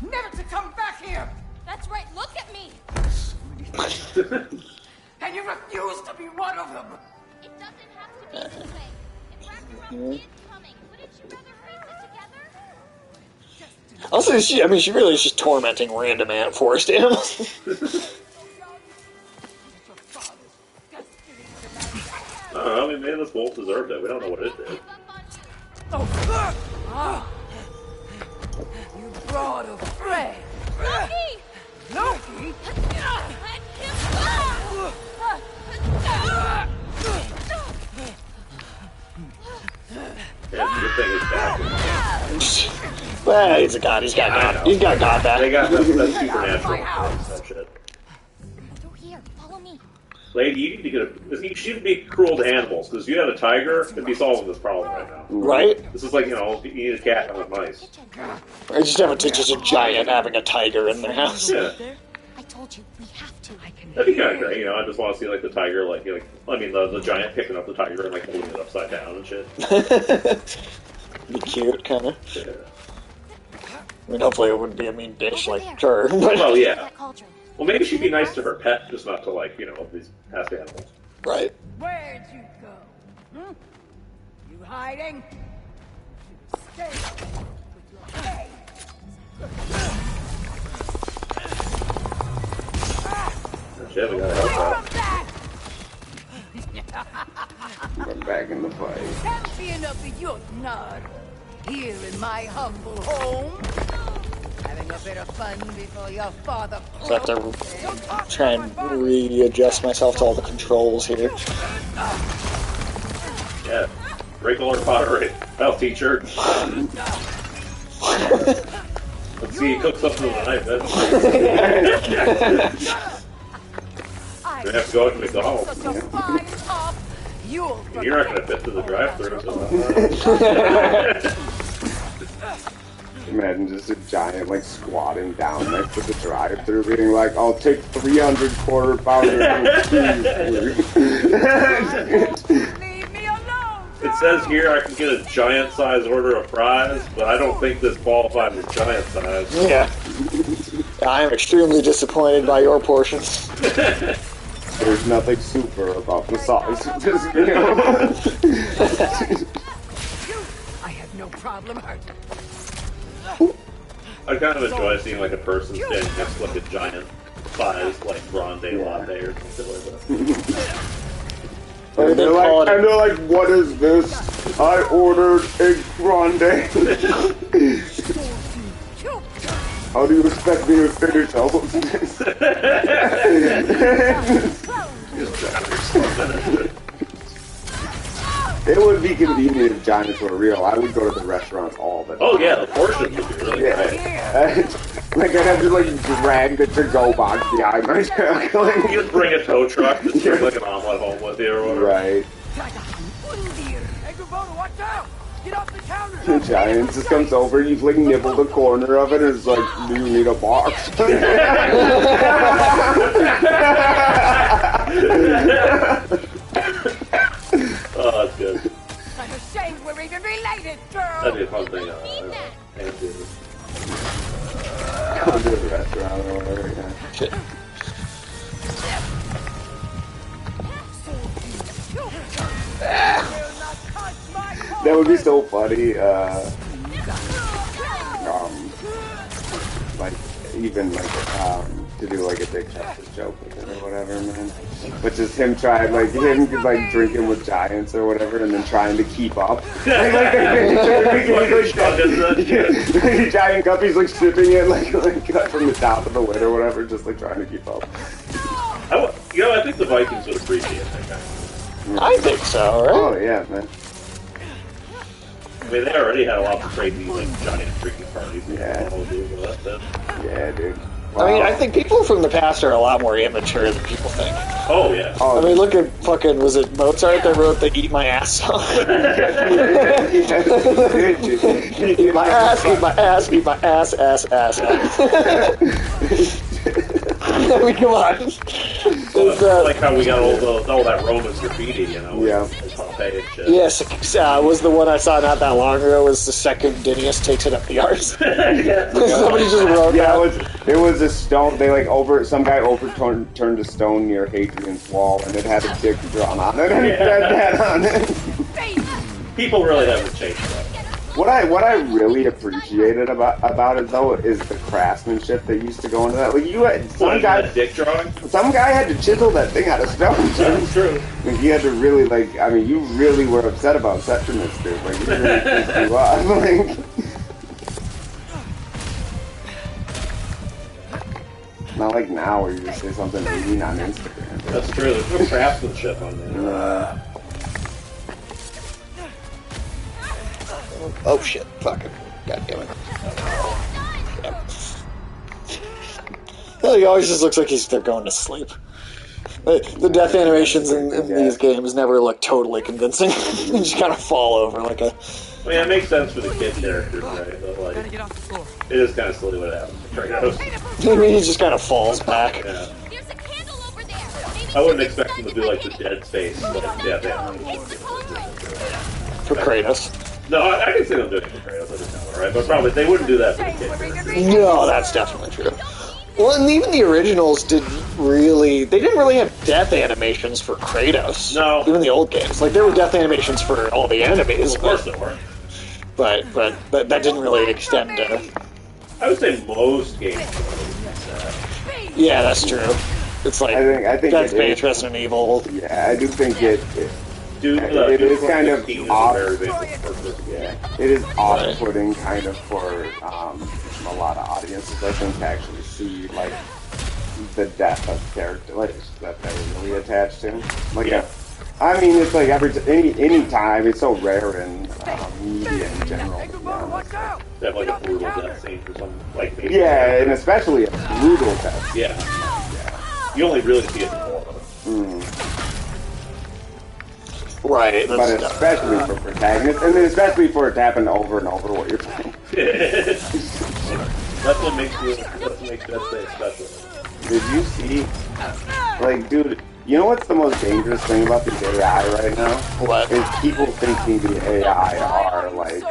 never to come back here! That's right, look at me! And you refuse to be one of them! It doesn't have to be this way. If Ragnarok is coming, wouldn't you rather face it together? Also, she really is just tormenting random forest animals. I don't know, I mean, maybe this wolf deserved it. We don't know what it did. You brought a prey! Loki! Loki? Let him Yeah, the thing is back. Well, he's a god. He's got god. He's got god back. They got that supernatural that shit. Through here, follow me. Lady, you need to get you should be cruel to animals, because if you had a tiger, it'd be solving this problem right now. Right? This is like, you need a cat and with mice. Or just have just a giant having a tiger in their house. Yeah. I told you, we have to. That'd be kind of great, I just want to see, the tiger, the giant picking up the tiger and, holding it upside down and shit. Be cute, kind of. Yeah. I mean, hopefully it wouldn't be a mean bitch Over like there. her. But, Well, yeah. That cauldron. Well, maybe she'd be nice to her pet, just not to, these past animals. right. Where'd you go? You hiding? Stay with your head. Shit, we gotta help From out. that! Went back in the fight. Champion of the Jotnar. Here in my humble home. Having a bit of fun before your father. So I have to try and readjust myself to all the controls here. Yeah. Regular pottery. I'll teach her. Let's see you cook something with a knife, then. We have to go out to McDonald's. You're not going to fit to the drive-thru, so... Imagine just a giant, like, squatting down next to the drive-thru being like, I'll take 300 quarter-pounder and cheese, Leave me alone. It says here I can get a giant-size order of fries, but I don't think this qualifies as giant-size. Yeah. I am extremely disappointed by your portions. There's nothing super about the size of this meal. I have no problem hurting. I kind of enjoy seeing like a person standing next to like a giant size like grande latte or something like that. And they're like, what is this? I ordered a grande. How do you expect me to finish all of this? It would be convenient if giants were real. I would go to the restaurants all the time. Oh yeah, the portions would be really great. Like I'd have to like drag the to-go box behind my truck. You just bring a tow truck and bring like an omelet home with you or whatever. Right. Hey, Kubota, watch out! Get off the counter! The giant just comes over, you like nibble the corner of it, and it's like, do you need a box? Oh, that's good. I'm ashamed we're even related, girl! That'd be a fun thing. Go to the restaurant or whatever, yeah. Shit. That would be so funny, like, even, like, to do, like, a Dick Justice joke with it or whatever, man. But just him trying, like, drinking with giants or whatever, and then trying to keep up. Like the giant cup, he's, like, sipping it, like cut from the top of the lid or whatever, just, like, trying to keep up. I think the Vikings would appreciate that guy. I think so, right? Oh, yeah, man. I mean, they already had a lot of crazy, like, giant drinking parties. Yeah. Yeah, dude. Wow. I mean, I think people from the past are a lot more immature than people think. Oh, yeah. Oh, I mean, look at fucking, was it Mozart that wrote the Eat My Ass song? Eat my ass, eat my ass, eat my ass, ass, ass, ass. I mean, come on. Like how we got all that Roman graffiti, you know? Yeah. Pompeii and shit. Yes, was the one I saw not that long ago, was the second Dinius takes it up the arse. Somebody just wrote that. It was a stone, they like some guy overturned a stone near Hadrian's wall, and it had a dick drawn on it, and it said that on it. People really haven't changed that. What I really appreciated about it though is the craftsmanship that used to go into that. Like some guy had to chisel that thing out of stone. That's true. Like you had to really you really were upset about setting this dude. Like you really pissed you off. Like not like now where you just say something mean on Instagram. That's true. There's no craftsmanship on there. Oh shit, fucking. God damn it. Yep. He always just looks like they're going to sleep. The death animations in these games never look totally convincing. They just kind of fall over like a... I mean, it makes sense for the kid characters, right? But, like, it is kind of silly what happens to Kratos. I mean, he just kind of falls back. Yeah. There's a candle over there. I wouldn't expect him to do, like, the dead face, like, death animation. For Kratos. No, I can see them doing it for Kratos, right? But probably they wouldn't do that for the kid. No, that's definitely true. Well, and even the originals didn't really have death animations for Kratos. No. Even the old games. Like, there were death animations for all the enemies. Of course there were. But that didn't really extend to... I would say most games. Yeah, that's true. It's like I think Dead it Space, is. Resident Evil. Yeah, I do think it It is kind of off. off. Yeah, it is off-putting kind of for a lot of audiences, I think, to actually see like the depth of character like that they're really attached to. Like, I mean, it's like any time. It's so rare in media in general. To be honest. They have like a brutal death scene for some like. Yeah, and especially a brutal death. Yeah. Yeah. You only really see it before. Right, But especially for protagonists, and then especially for it to happen over and over what you're playing. That's what makes Dead Space special. Did you see, like, dude, you know what's the most dangerous thing about the AI right now? What? Is people thinking the AI are, like,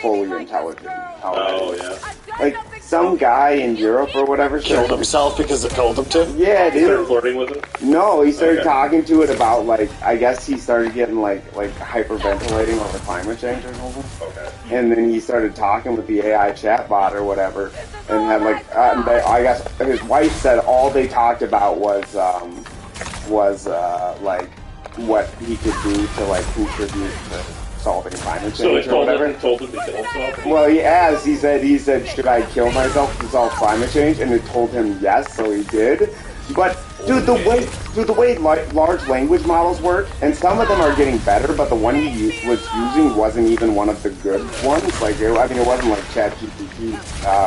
fully intelligent. Oh, yeah. Like, some guy in Europe or whatever Killed himself because it told him to? Yeah, You started dude. flirting with it? No, he started Okay. talking to it about, like, I guess he started getting, like hyperventilating over climate change or something. Okay. And then he started talking with the AI chatbot or whatever, and had like, I guess his wife said all they talked about was like what he could do to like contribute to solving climate So change or whatever. it told him to kill himself? Well, he said, should I kill myself to solve climate change? And it told him yes, so he did. But dude, the way large language models work, and some of them are getting better, but the one he was using wasn't even one of the good ones. Like, it wasn't like ChatGPT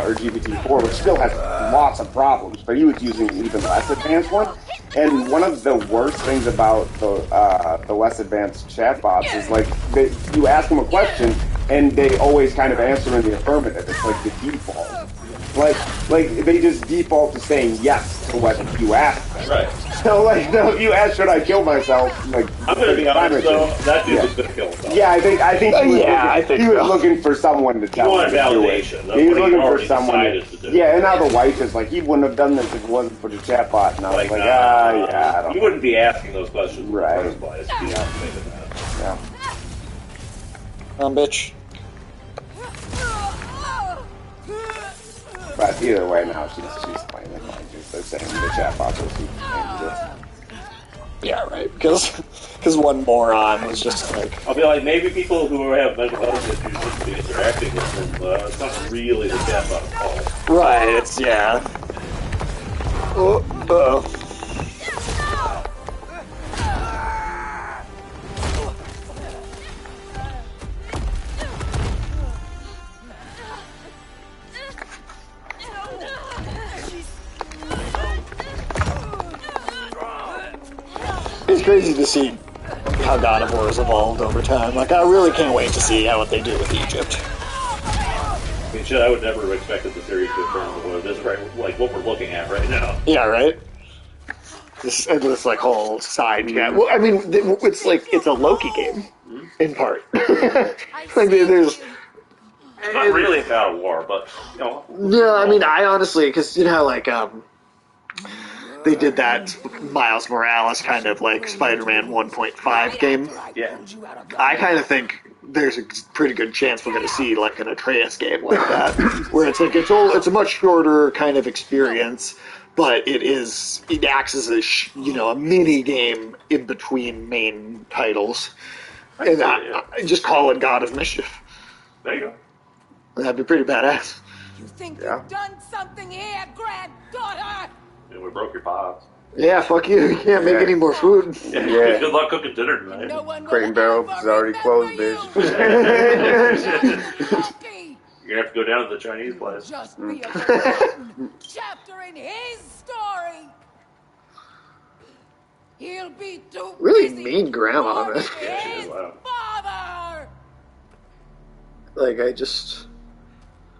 or GPT-4, which still has lots of problems. But he was using an even less advanced one. And one of the worst things about the less advanced chatbots is like you ask them a question and they always kind of answer in the affirmative. It's like the default. Like they just default to saying yes to what you ask them. Right. So like, no, if you ask, should I kill myself? Like, I'm gonna be honest though, that dude was gonna kill himself. Yeah, I think he was so. looking for someone to tell him wanted to do it. validation of He was what he looking for already someone. decided to do. Yeah, and now the wife is like, he wouldn't have done this if it wasn't for the chatbot. And I was like, yeah, I don't You wouldn't be asking those questions Right. in the first place. Yeah. Bitch. But either way, now she's playing it like just the same. The chatbot will keep playing this. Yeah, right. Because one moron was just like, I'll be like, maybe people who have mental health issues shouldn't be interacting with them. It's not really the chatbot's fault. right, it's, yeah. Uh-oh. It's crazy to see how God of War has evolved over time. Like, I really can't wait to see what they do with Egypt. I mean, shit, I would never have expected the series to turn into what it is, right? Like what we're looking at right now. Yeah, right? This like whole side chat. Well, I mean, it's like, it's a Loki game, in part. Like, there's... It's not really a God of War, but, you know. No, I mean, I honestly, because you know how, like, they did that Miles Morales kind of like Spider-Man 1.5 game. Yeah. I kind of think there's a pretty good chance we're going to see like an Atreus game like that, where it's like it's a much shorter kind of experience, but it acts as a mini game in between main titles, and I just call it God of Mischief. There you go. That'd be pretty badass. You think Yeah. you've done something here, granddaughter? And we broke your pots. Yeah, fuck you. You can't make any more food. Yeah. Yeah. Good luck cooking dinner tonight. No one will Crate and Barrel ever is already closed, remember bitch. you. Lucky. You're gonna have to go down to the Chinese place. Just be a forgotten chapter in his story. He'll be too Really busy mean grandma, mourning man. Yeah, she is his loud. father. Like, I just...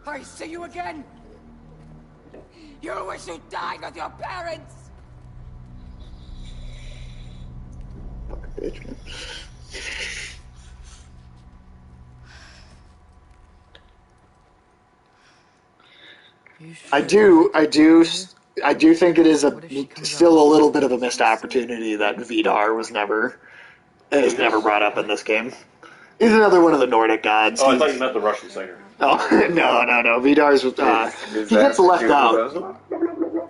I see you again. You wish you died with your parents. Fucking bitch, man. I do think it is still a little bit of a missed opportunity that Vidar is never brought up in this game. He's another one of the Nordic gods. Oh, I thought you meant the Russian singer. Oh, no. Vidar's, he gets left out.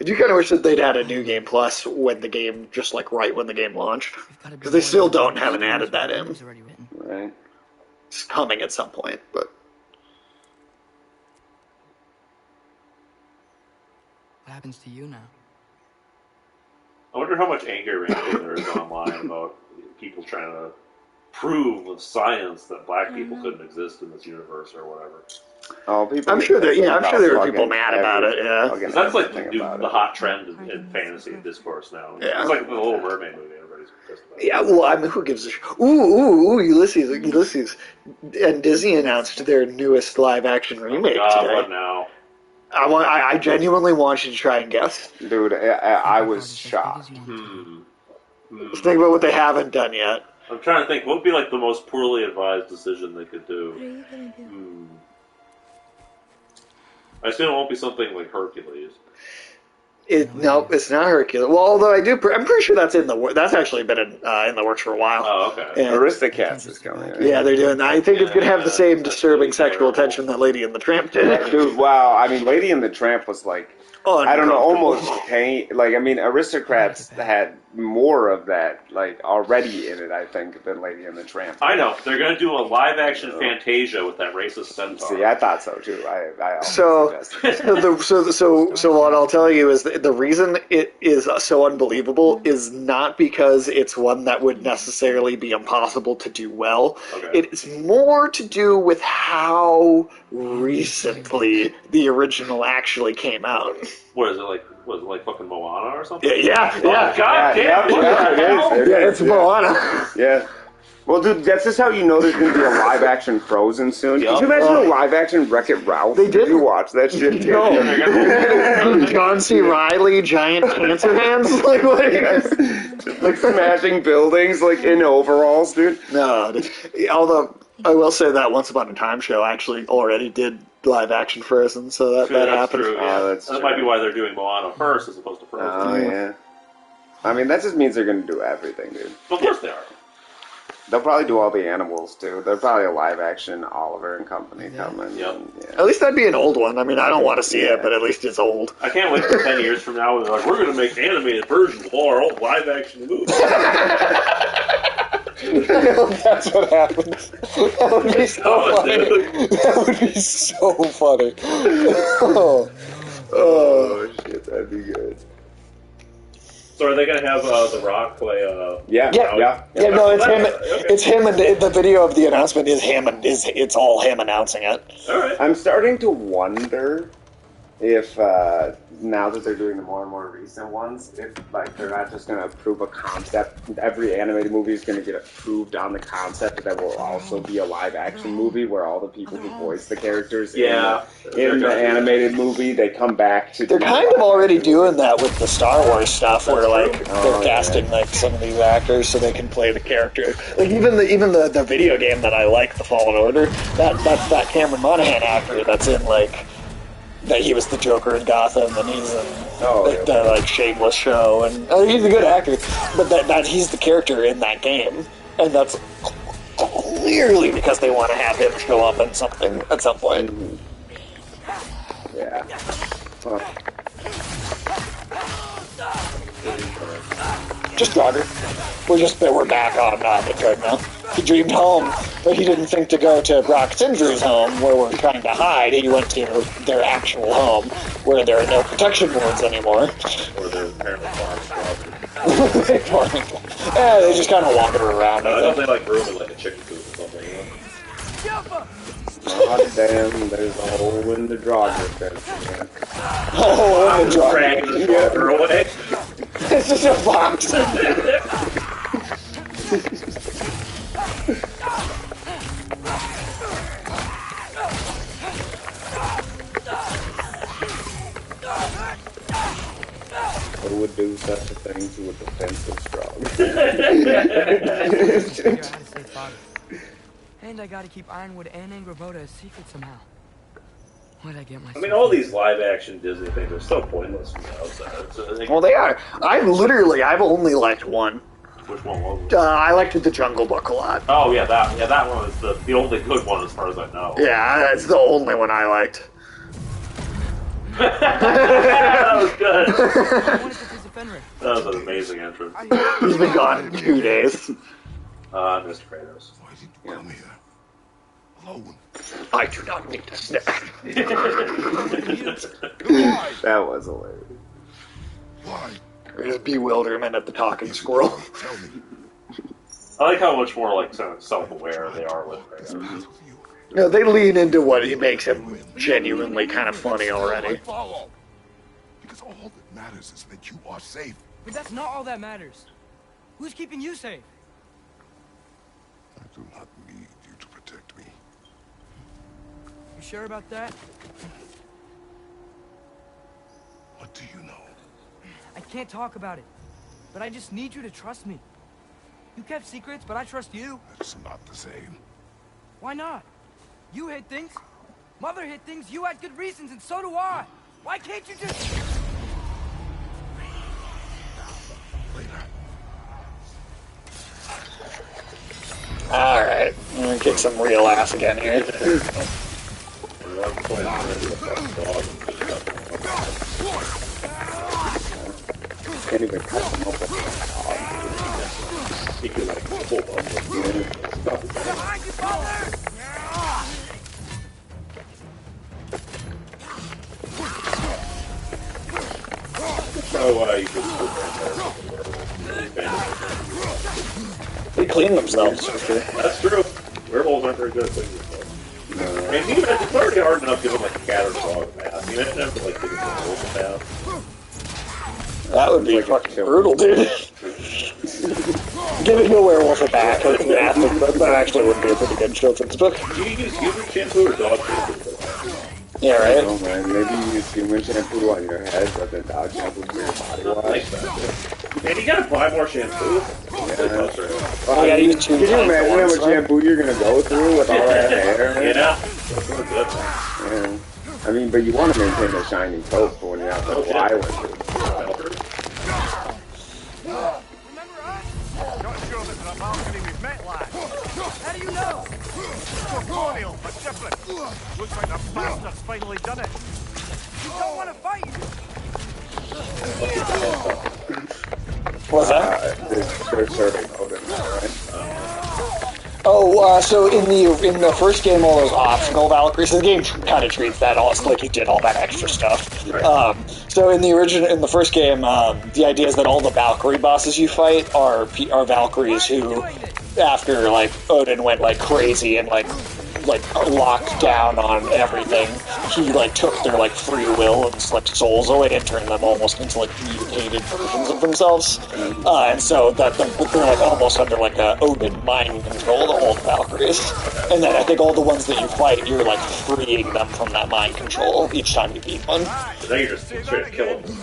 I do kind of wish that they'd had a New Game Plus when the game, just like right when the game launched. We've gotta be Because they more still than haven't added that in. It's already written. Right. It's coming at some point, but What happens to you now? I wonder how much anger ranting there is online about people trying to prove with science that black people couldn't exist in this universe or whatever. Oh, people. I'm sure there were people fucking mad about it. Yeah. fucking 'Cause that's like everything about the it. hot trend in fantasy discourse now. Yeah. It's like the Little Mermaid movie. Everybody's pissed about it. Yeah, well, I mean, who gives a ooh, Ulysses. And Disney announced their newest live-action remake God, today. what now? I genuinely want you to try and guess. Dude, I was shocked. Just think about what they haven't done yet. I'm trying to think. What would be like the most poorly advised decision they could do? What are you gonna do? I assume it won't be something like Hercules. No, it's not Hercules. Well, although I'm pretty sure that's that's actually been in the works for a while. Oh, okay. Yeah. Aristocats is coming. Right? Yeah, they're doing that. I think it's going to have the same That's disturbing really sexual terrible. tension that Lady and the Tramp did. Dude, wow. I mean, Lady and the Tramp was like, I don't know, almost pain. Like, I mean, Aristocrats had more of that, like, already in it, I think, than Lady and the Tramp. I know. They're going to do a live-action Fantasia with that racist centaur. See, I thought so too. I almost So, suggested. so what I'll tell you is that the reason it is so unbelievable is not because it's one that would necessarily be impossible to do well. Okay. It's more to do with how recently the original actually came out. What is it like? Was it like fucking Moana or something? Yeah. God damn! It's Moana. Yeah. Well, dude, that's just how you know there's going to be a live-action Frozen soon. Could you imagine a live-action Wreck-It Ralph? They did. You watch that shit? No. John C. Reilly, giant cancer hands? Like, what? Just like smashing buildings, like in overalls, dude. No. Although, I will say that Once Upon a Time show actually already did live-action Frozen, so that That's happened. true. Yeah. Oh, that's that true. might be why they're doing Moana first as opposed to Frozen. Oh, yeah. I mean, that just means they're going to do everything, dude. Of course they are. They'll probably do all the animals, too. They're probably a live-action Oliver and Company coming. Yep. And, At least that'd be an old one. I mean, I don't want to see it, but at least it's old. I can't wait for 10 years from now when they're like, we're going to make animated versions of all our old live-action movies. That's what happens. That would be so funny. That would be so funny. Oh, shit, that'd be good. So are they going to have The Rock play? Yeah. No, it's him. It's him, and the video of the announcement is him, and it's all him announcing it. All right. I'm starting to wonder if now that they're doing the more and more recent ones, if like they're not just going to approve a concept. Every animated movie is going to get approved on the concept that will also be a live action movie where all the people who voice the characters in the animated movie, they come back to. They're kind of already doing that with the Star Wars stuff, where like they're casting like some of these actors so they can play the character. Like even the video game that I like, The Fallen Order, that's that Cameron Monaghan actor that's in like. That he was the Joker in Gotham, and he's in the like Shameless show, and he's a good actor. But that he's the character in that game, and that's clearly because they want to have him show up in something at some point. Yeah. Well, Just Jogger. We're back on the treadmill. He dreamed home, but he didn't think to go to Brock Sindru's home, where we're trying to hide. He went to their actual home, where there are no protection boards anymore. Or they're apparently They just kind of wander around. I thought they like grew up in like a chicken coop or something. You know? oh, damn, there's a hole in the Draugr fence. Oh, the Jogger. Dragging the Draugr away. It's just a box. Who would do such a thing to a defensive Draugr? Figure out how to save father. And I gotta keep Ironwood and Angravoda a secret somehow. What'd I get myself? I mean, all these live-action Disney things are so pointless from the outside. So Well, they are. I've only liked one. which one was it? I liked The Jungle Book a lot. Oh yeah, that one was the only good one as far as I know. Yeah, that's the only one I liked. That was good. I wanted to visit Fenrir. That was an amazing entrance. He's been gone in 2 days. Mr. Kratos. Why did you come here? Alone. I do not need a snack. That was hilarious. Why? There's bewilderment at the talking squirrel. Tell me. I like how much more like self-aware they are with Kratos. No, they lean into what makes him genuinely kind of funny already. Follow. Because all that matters is that you are safe. But that's not all that matters. Who's keeping you safe? I do not need you to protect me. You sure about that? What do you know? I can't talk about it. But I just need you to trust me. You kept secrets, but I trust you. That's not the same. Why not? You hid things. Mother hid things. You had good reasons, and so do I. Why can't you just... Later. Alright, I'm gonna kick some real ass again here. Can't even cut them up with He could like pull up with stuff. Behind you, Father! So you could They clean themselves. That's true. Werewolves aren't very good at cleaning themselves. I mean, even if it's already hard enough giving like a cat or a dog a bath. You have to like give them a bath. That would be fucking brutal, dude. Giving a werewolf a bath or a that actually would be a pretty good children's book. Do you use human shampoo or dog shampoo? Yeah, right? Oh man, maybe you use human shampoo on your head, but then dog shampoo for your body wash. Man, you gotta buy more shampoo. Oh, yeah, you Can you imagine how much shampoo you're gonna go through with all that hair? Yeah. Yeah. I mean, but you want to maintain a shiny coat for when you're out there fly with it. Remember us? Not sure this is a balcony we've met, lad. How do you know? Corporeal, but different. Looks like the bastard's finally done it. You don't want to fight. What's that? They're serving Odin now, right? Oh, so in the first game, all those optional Valkyries, the game kind of treats that all like you did all that extra stuff. So in the first game, the idea is that all the Valkyrie bosses you fight are Valkyries who, after like Odin went like crazy and like locked down on everything, he like took their like free will and like souls away and turned them almost into like mutated versions of themselves. And so that they're like almost under like a Odin mind control, the whole Valkyries. And then I think all the ones that you fight, you're like freeing them from that mind control each time you beat one. So now you're just straight up killing them.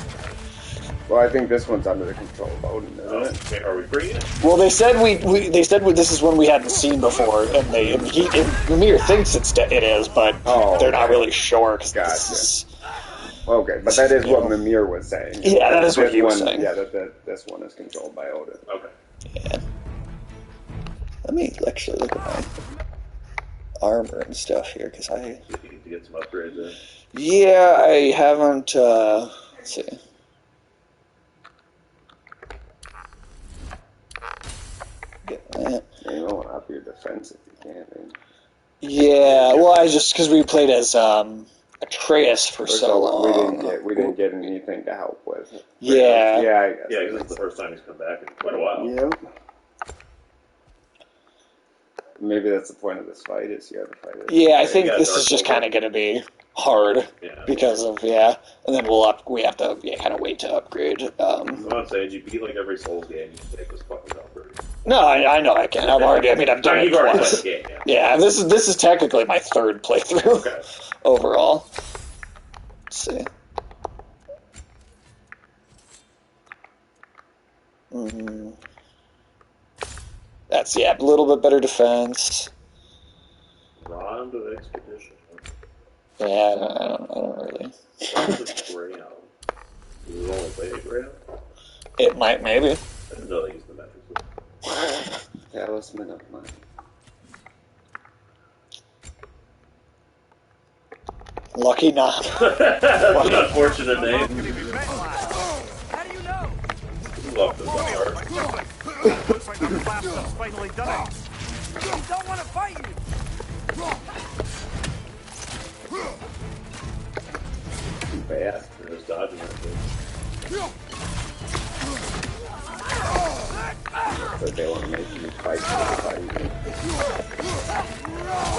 Well, I think this one's under the control of Odin, isn't it? Are we bringing it? Well, they said this is one we hadn't seen before, and Mimir thinks it is, but they're not really sure because this is. Okay, but that is what Mimir was saying. Yeah, that is what he was saying. Yeah, that this one is controlled by Odin. Okay. Yeah. Let me actually look at my armor and stuff here, because I... See if you need to get some upgrades in. Yeah, I haven't, let's see. Get that. You don't want to up your defense if you can, man. Yeah, well, because we played as, Atreus for so long. We didn't get anything to help with. Yeah. Yeah, I guess. Yeah, because it's the first time he's come back in quite a while. Yeah. Maybe that's the point of this fight, is you have to fight it. Yeah, I think this is just kind of going to be hard Yeah. because of, and then we have to kind of wait to upgrade. I'm not saying you beat like every Souls game, you can take this fucking upgrade. No, I know I can. I've done You've it already played twice. the game, Yeah, this is technically my third playthrough Okay. overall. Let's see. That's a little bit better defense. Ron to the Expedition. Yeah, I don't really. What's Greyhound? You only played a Greyhound? It might, maybe. I didn't know they used the metric system. Talisman of Mind. Lucky not. That's an unfortunate name. How do you know? Love this art. Looks like the bastard's finally done it. I don't want to fight you. Too fast for just dodging that thing. So they want to make you fight.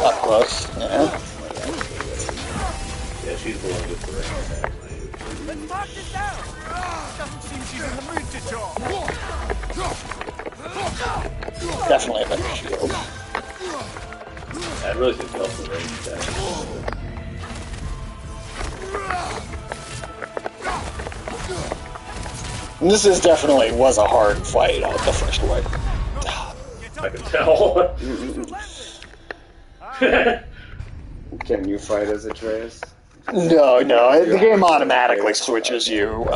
Up close, yeah. Yeah, she's the one with the ring attack. Let's knock this down. Doesn't seem she's in the mood to talk. Definitely a better shield. I really think that's the ring attack. And this is definitely was a hard fight on the first one. I can tell. Can you fight as Atreus? No, the game automatically switches you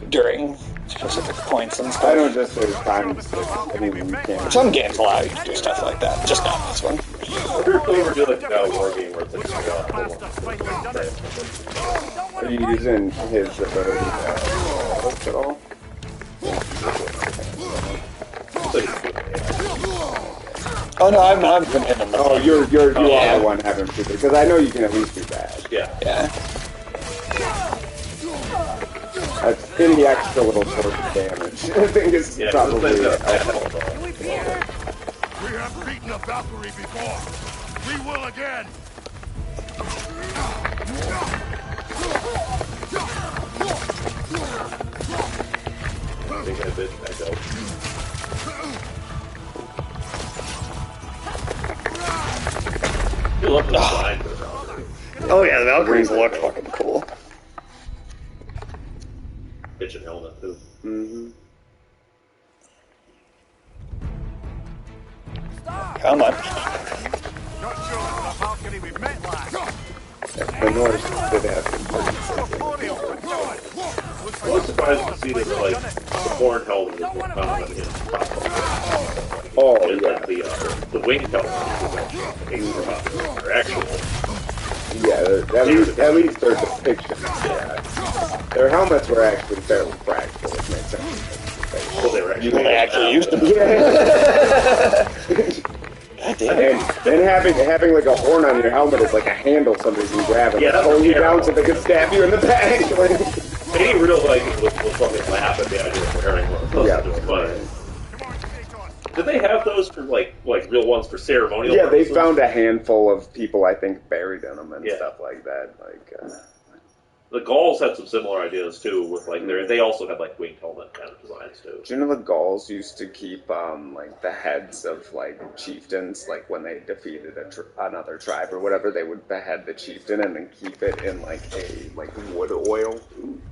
during specific points and I stuff. don't just there's times that, I mean, you can't. Some games allow you to do stuff like that, just not this one. I wonder if they'll ever do like a God of War game where it's like Bastard's finally done it. Are you using his ability at all? Oh no, I'm putting him in the. Oh, you are yeah. the one having super, because I know you can at least do that. Yeah. Yeah. That's any extra little source of damage. I think it's probably helpful. We beat her. We have beaten a Valkyrie before. We will again. They got a bitch back up. You love the design for the Valkyrie. Oh yeah, the Valkyries look fucking cool. Bitch and helmet too. Mm-hmm. Come on. Not sure it's the Valkyrie we met last. The Norse did have some pretty Corporeal, but do it. Looks I was surprised to see that like the horn helmet is more common in top. Oh, And yeah. the wing helmet is more actual. Yeah, at least there's a picture. Yeah. Their helmets were actually fairly practical, which makes sense. Well, they were You can actually use them. Yeah. God damn. And having like a horn on your helmet is like a handle somebody can grab and Yeah, that's pull you terrible. down so they can stab you in the back. Any real Vikings will fucking laugh at the idea of wearing one of those. Yeah. It's funny. Did they have those for like real ones for ceremonial? Yeah, they purposes? found a handful of people, I think, buried in them and Yeah. stuff like that. The Gauls had some similar ideas too. With like they also had like winged helmet kind of designs too. Do you know the Gauls used to keep like the heads of like chieftains, like when they defeated another tribe or whatever, they would behead the chieftain and then keep it in like a wood oil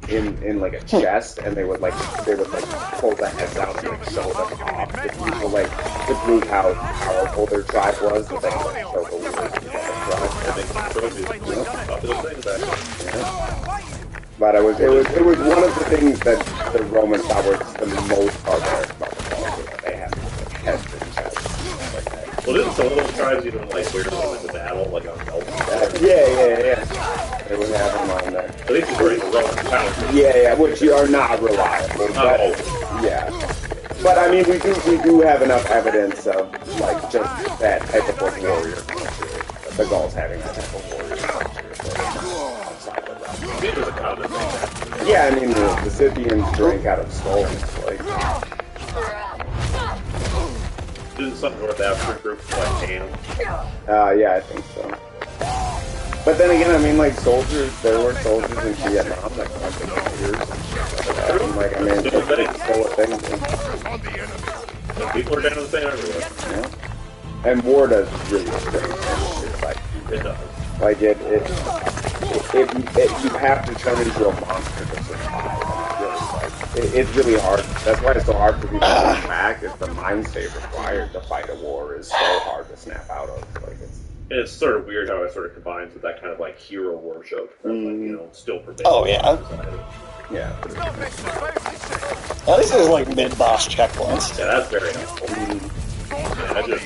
in like a chest, and they would pull the heads out and like show them off to people, like to prove how powerful their tribe was, that they would show the leaders of the tribe. I think trophies were popular thing back then. But it was one of the things that the Romans thought was the most barbaric about the Gauls, that they had heads and chests. Well, didn't some of those tribes even like wear them into battle, like on belts? Yeah. They would have them on there. At least it's during the Roman town. Yeah, which are not reliable. Not But, always. yeah. But I mean, we do have enough evidence of like just that type of warrior culture. The Gauls having that type of warrior culture. Outside of that. It was a common thing. Yeah, I mean the Scythians drank out of skulls. Like, Didn't some North African group like ham? yeah, I think so. But then again, I mean, like soldiers, there were soldiers in Vietnam that fucking years. I mean, it's still a thing. People are down to the same everywhere. Yeah. And war does really strange things. It does. Like you have to turn into a monster to survive. It's really hard. That's why it's so hard for people to come back. Is the mind state required to fight a war is so hard to snap out of. And it's sort of weird how it sort of combines with that kind of like hero worship, that, still prevails. Oh, yeah. Yeah. At least there's like mid-boss checkpoints. Yeah, that's very helpful. Yeah, I just,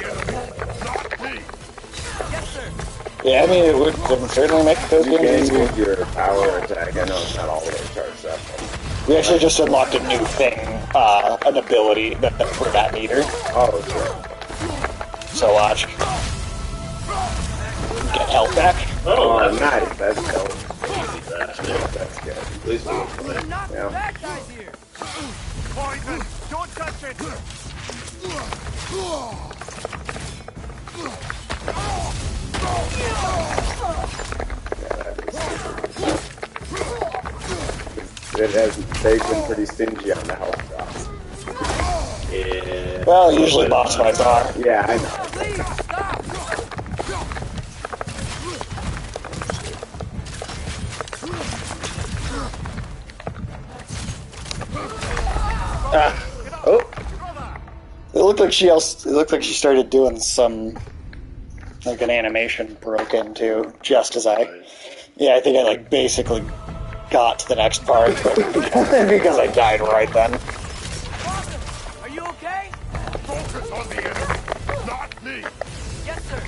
Yeah, I mean, it would certainly make those You games can easier. use your power attack. I know it's not all the way charged up. We actually just unlocked a new thing, an ability for that meter. Oh, sure. So watch. Get health back. Oh, Oh, that's nice. That's dope. That's good. At least it was fine. Yeah. Bad guys here. Poison! Don't touch it! They've been pretty stingy on the health drops. Yeah. Well, usually boss fights are. Yeah, I know. Please stop. Oh, it looked like she started doing some, like an animation broke into just as I think I like basically got to the next part, but because I died right then. Are you okay? Focus on the enemy, not me. Yes, sir.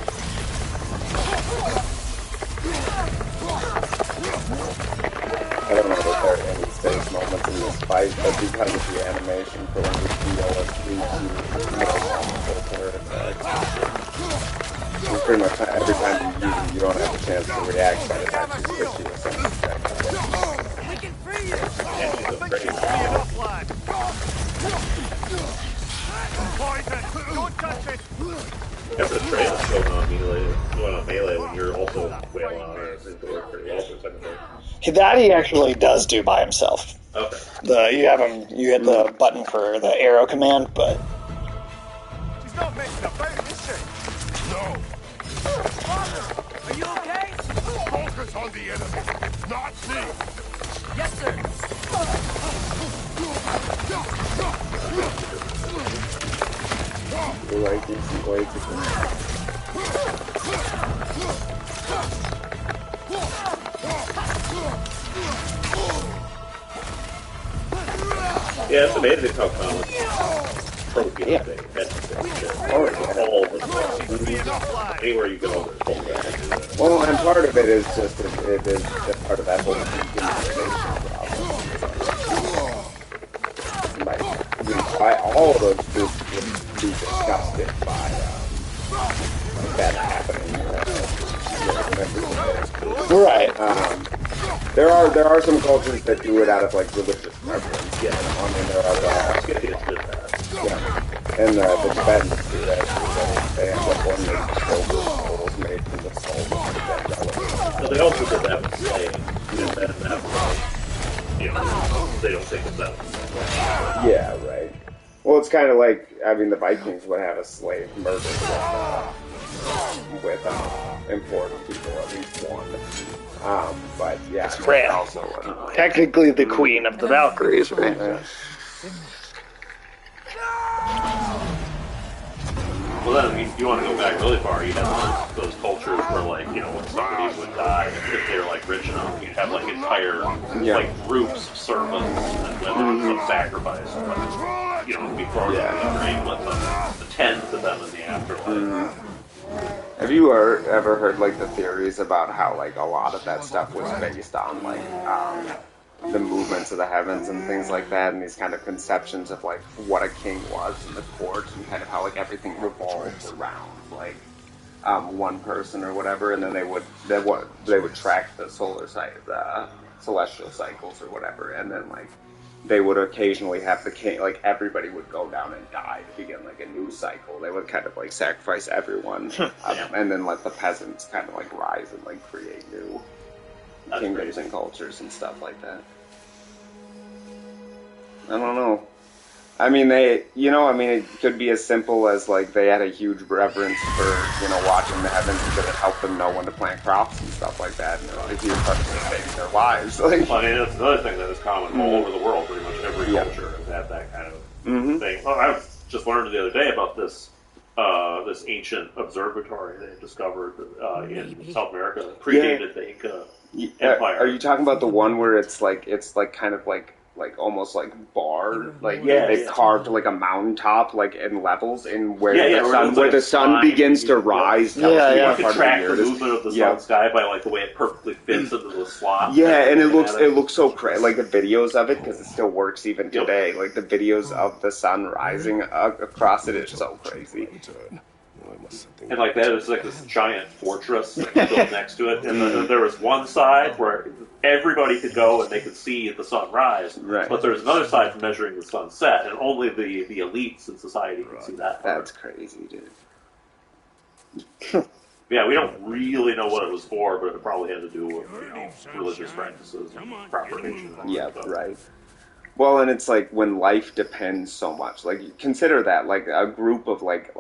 I don't know if there are any safe moments in this fight, but because of the animation for when you feel it, leads you more vulnerable to her attacks. And pretty much every time you use it, you don't have a chance to react by the time she hits you with something. We can free you. Enough, lad! Poison! Don't touch it! After the trade is going on melee when you're also wailing on her, it seems to work pretty well for second place. That he actually does do by himself. Okay. You hit the button for the arrow command, but She's not messing about, is she? No. Are you okay? Focus on the enemy, not me. Yes, sir. You like easy ways to Yeah, it's amazing how common trophy thing. All the time. Anywhere you go, there's full back. Well, and part of it is just it is part of that whole dehumanization problem. Like, all of those groups would be disgusted by that happening. right. There are some cultures that do it out of like religious preference. Yeah, I mean there are and the Tibetans do that. They end up ornamenting souls made from the souls of their dead relatives. So they also did that with slaves, and then that was, they don't think of that. Yeah, right. Well, it's kind of like, I mean, the Vikings would have a slave murder with important people, at least one. But yeah, Freya. also Technically the queen of the Valkyries, right? Well, then, I mean, if you want to go back really far, you have those cultures where, like, when somebody would die, if they were, like, rich enough, you'd have, like, entire, like, groups of servants and women of sacrifice, like, be thrown into the grave with them, the tend to them in the afterlife. Have you ever heard, like, the theories about how, like, a lot of that stuff was based on, like, the movements of the heavens and things like that, and these kind of conceptions of like what a king was in the court, and kind of how like everything revolves around like one person or whatever, and then they would track the celestial cycles or whatever, and then like they would occasionally have the king, like everybody would go down and die to begin like a new cycle. They would kind of like sacrifice everyone, and then let the peasants kind of like rise and like create new kingdoms and cultures and stuff like that. I don't know. I mean, it could be as simple as like they had a huge reverence for, watching the heavens because it helped them know when to plant crops and stuff like that. And a huge part of saving their lives. Like, Well, I mean, that's another thing that is common all over the world. Pretty much every culture has had that kind of thing. Well, I just learned the other day about this ancient observatory they discovered in South America that predated the Inca Empire. Are you talking about the one where it's like kind of like like almost like bar, like Yeah, they've yeah. carved like a mountaintop, like in levels, and where Yeah, yeah, the where sun, it's where like the a sun spine. begins to rise, tells Yeah, you yeah. what You part can of the track year the it is. movement of the Yeah. sun sky by like the way it perfectly fits into the slot. Yeah, and it looks Schematic. so like the videos of it, because it still works even Yep. today. Like the videos of the sun rising across it is so crazy. And like that is like this giant fortress like, built next to it, and there was one side where everybody could go and they could see the sun rise, Right. but there's another side for measuring the sunset, and only the elites in society can see that part. That's crazy, dude. Yeah, we don't really know what it was for, but it probably had to do with religious practices and preparation. And Yeah, stuff. right. Well, and it's like when life depends so much. Like consider that like a group of like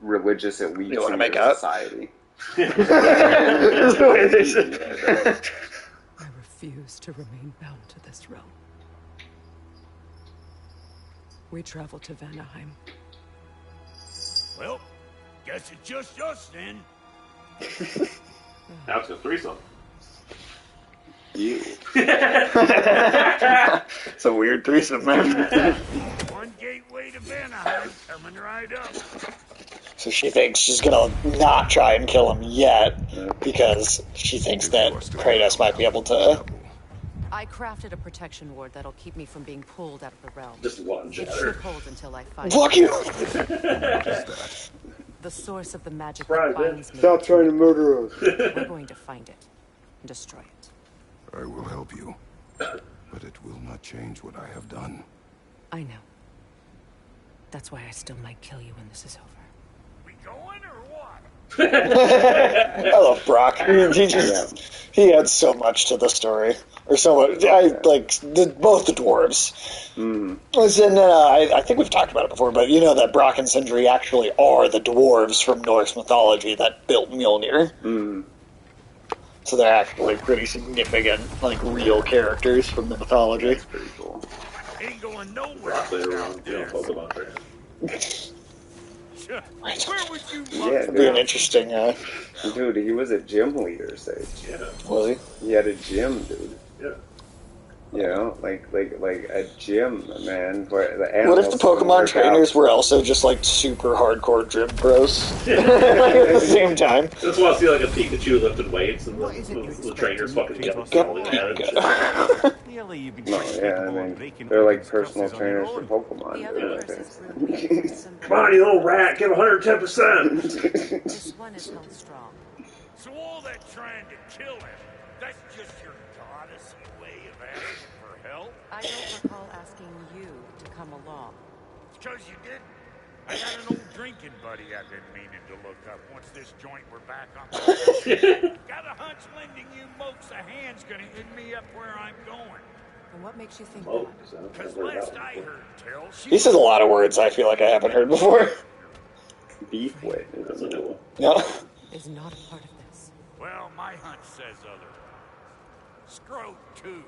religious elites You wanna in make your out? society. I refuse to remain bound to this realm. We travel to Vanaheim. Well, guess it's just us then. Now it's a threesome. You. It's a weird threesome, man. One gateway to Vanaheim coming right up. So she thinks she's gonna not try and kill him yet, because she thinks that Kratos might be able to. I crafted a protection ward that'll keep me from being pulled out of the realm. Just lunge It at should her. hold until I find Fuck you! the source of the magic Right, that binds me. Stop trying to murder us. We're going to find it and destroy it. I will help you, but it will not change what I have done. I know. That's why I still might kill you when this is over. We going or what? I love Brock. He adds so much to the story, or so much. Both the dwarves. Mm. And I think we've talked about it before, but you know that Brock and Sindri actually are the dwarves from Norse mythology that built Mjolnir. Mm. So they're actually pretty significant, like real characters from the mythology. That's pretty cool. Ain't going nowhere. Rock later on, out you know, there. Pokemon trainer. Where would you Yeah, It'd be an interesting. Dude, he was a gym leader, Sage. Yeah, Was he? He had a gym, dude. yeah. You know, like a gym, man. Where the What if animals the don't Pokemon work trainers out. were also just like super hardcore gym bros at the same time? I just want to see like a Pikachu lifting weights and the trainers fucking yelling at it. Clearly you've been No, yeah, I mean, they're like personal trainers for Pokemon. The other dude. curses grew weak. Come on, you little rat, give 110%! This one is held strong. So all that trying to kill him, that's just your goddessy way of asking for help? I don't recall asking you to come along. It's 'cause you didn't. I got an old drinking buddy I've been meaning to look up once this joint were back on the Got a hunch lending you mokes a hand's gonna end me up where I'm going. And what makes you think Oh, that? Because last I heard tell, He says a lot of words I feel like I haven't heard before. Beef wit. That's a new one. No. Is not a part of this. well, my hunch says other. Scrote, too.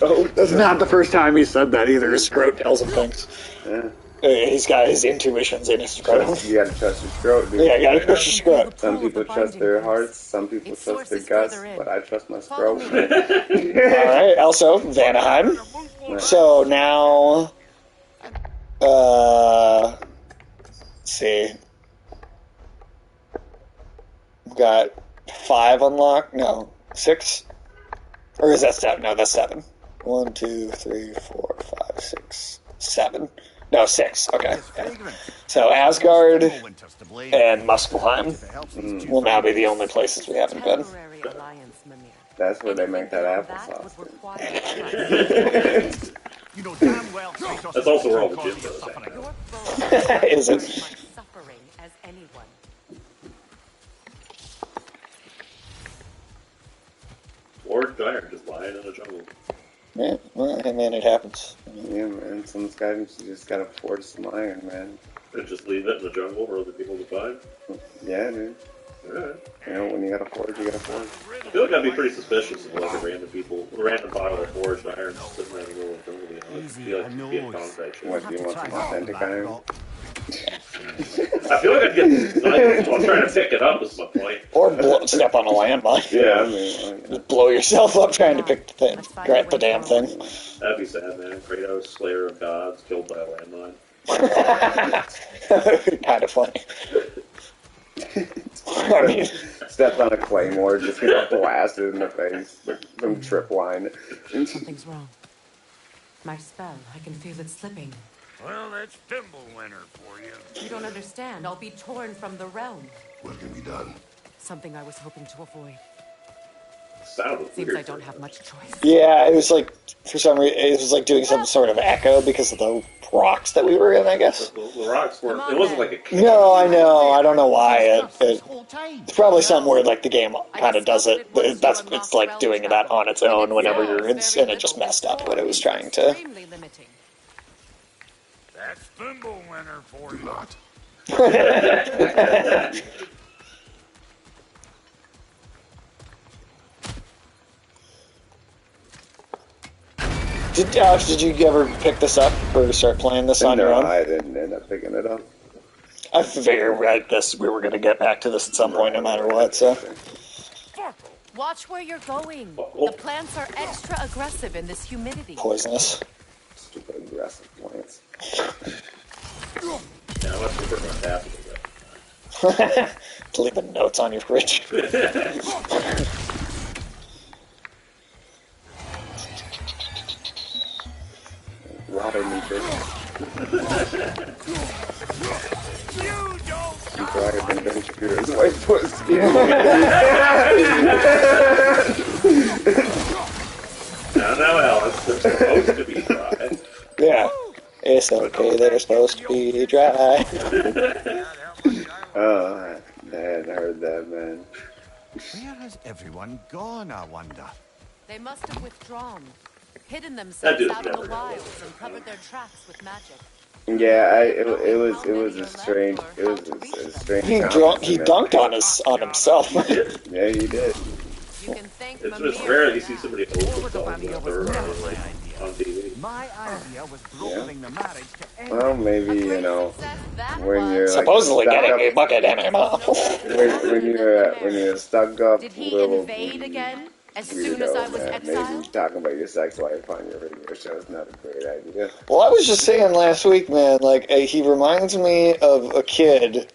Oh, That's not the first time he said that either. His scrote tells him things. yeah. He's got his intuitions in his scrote. You gotta trust your scrote, dude. Yeah, you gotta trust your scrote. Some people trust their hearts, some people trust their guts, but I trust my Follow scrote. me. Alright, also, Vanaheim. So now, let's see. We've got 5 unlocked. No, 6. Or is that 7? No, that's 7. 1, 2, 3, 4, 5, 6, 7. No, 6. Okay. Yeah. So Asgard and Muspelheim will now be the only places we haven't been. Temporary alliance, Mimir. That's where they make that Anything applesauce. would dude. require trust. You know damn well Kratos That's also where all the causing gyms you are. suffering. Your bow Is it? as much suffering as anyone. Lord Dire just lying in the jungle. Yeah, well, I mean, it happens. Yeah, man. Some guys just gotta forge some iron, man. And just leave it in the jungle for other people to find. Yeah, dude. Alright. You know, when you gotta forge, you gotta forge. I feel like I'd be pretty suspicious of like a random bottle of forged iron sitting in the middle of the jungle. You know, I feel like it'd be a contact. What, do you want some authentic iron? I feel like I'd get sniped while trying to pick it up is my point. Or step on a landmine. Yeah, I mean, Just blow yourself up trying to pick the thing. Grab the damn thing. That'd be sad, man. Kratos, Slayer of Gods, killed by a landmine. Kind of funny. I mean, steps on a claymore, just get blasted in the face with some tripwine. Something's wrong. My spell, I can feel it slipping. Well, that's Thimblewinter for you. You don't understand. I'll be torn from the realm. What can be done? Something I was hoping to avoid. Sounded Seems weird. I don't have much choice. yeah, it was like, for some reason, it was like doing some sort of echo because of the rocks that we were in, I guess. The rocks were. It wasn't like a. No, I know. I don't know why. It's probably somewhere like the game kind of does it. It's like doing that on its own whenever you're in, and it just messed up what it was trying to. Extremely limiting. That's Thimblewinter for you. Not. Did you ever pick this up or start playing this on your No, own? I didn't end up picking it up. I figured, I guess we were going to get back to this at some point, no matter what. So, Watch where you're going. The plants are extra aggressive in this humidity. poisonous. Stupid aggressive plants. Yeah, I must be pretty much happy with that. Leaving notes on your fridge. Water meter. You don't I'm sorry, I've been computers. White pussy. Now, Alice, they're supposed to be dry. Yeah. It's okay, they're supposed to be dry. Oh, I hadn't heard that, man. Where has everyone gone, I wonder? They must have withdrawn, hidden That themselves dude's out in never the gonna wilds and covered their tracks with magic. Yeah, it was a strange He accomplishment. dunked on himself. Yeah, he did. You can thank It's Mimir rare for you see that. somebody hold themselves up or on TV. My idea was brokering the marriage to end. Well, maybe, you know, Success that when was. you're like Supposedly stuck getting up, a bucket and a mouth. when you're stuck up, Did he little invade again as weirdo, soon as I was man. exiled? Maybe talking about your sex life on your radio show is not a great idea. Well, I was just saying last week, man, like, he reminds me of a kid,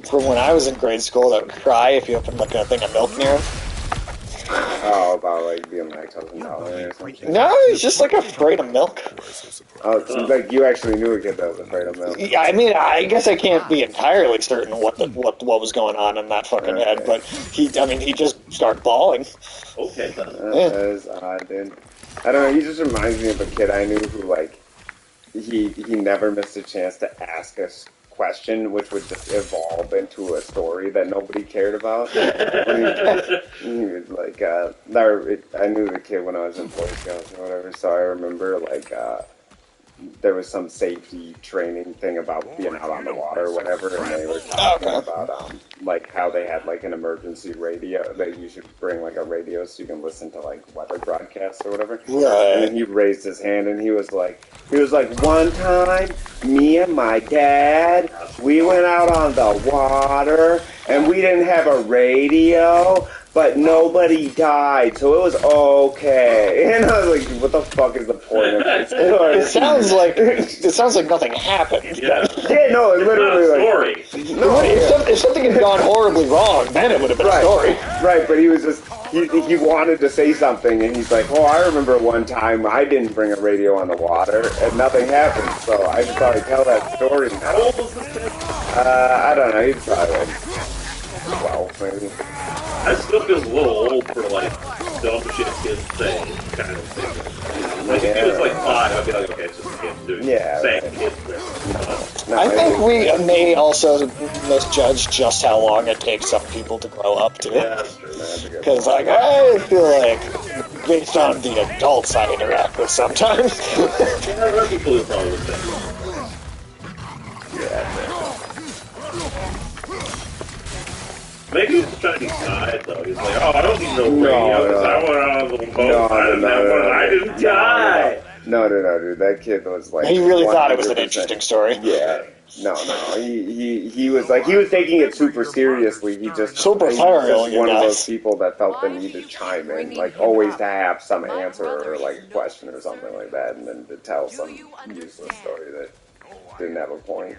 from when I was in grade school that would cry if you opened, like, a thing of milk near him. Oh, about like being lactose intolerant or something. No, he's just, like, afraid of milk. Oh, it seems like you actually knew a kid that was afraid of milk. Yeah, I mean, I guess I can't be entirely certain what was going on in that fucking head, but he just started bawling. Okay, then. That is odd, dude. I don't know, he just reminds me of a kid I knew who, like, he never missed a chance to ask us question, which would just evolve into a story that nobody cared about. He was like, I knew the kid when I was in Boy Scouts or whatever, so I remember, like, there was some safety training thing about being out on the water or whatever, and they were talking about, like, how they had, like, an emergency radio, that you should bring, like, a radio so you can listen to, like, weather broadcasts or whatever. Right. And then he raised his hand, and he was like, one time, me and my dad, we went out on the water, and we didn't have a radio, but nobody died, so it was okay. And I was like, what the fuck is the point of this story? It sounds like nothing happened. Yeah. Yeah, no, it literally, Not a like... story. No, If something had gone horribly wrong, then it would have been a story. Right, but he was just, he wanted to say something, and he's like, I remember one time I didn't bring a radio on the water, and nothing happened, so I should probably tell that story now. How old was this kid? I don't know, he's probably like 12, maybe. That still feels a little old for, like, dumb shit kids say kind of thing. Like, if he was, like, 5, I'd be like, okay, it's just a kid doing saying kid things. I think we may also misjudge just how long it takes some people to grow up to. Yeah, that's true. Because, like, I feel like, based on the adults I interact with sometimes. Yeah, there are people who probably would say. Maybe he's trying to be kind, though. He's like, I don't need no radio, because I went out on the boat, I didn't die. No, dude. That kid was like. He really thought it was an 100%. interesting story. Yeah. No. He was like, he was taking it super seriously. He just, Super he was thorough, just you one of those guys. people that felt the need to chime in, like always to have some answer or like a question or something like that, and then to tell some useless story that didn't have a point.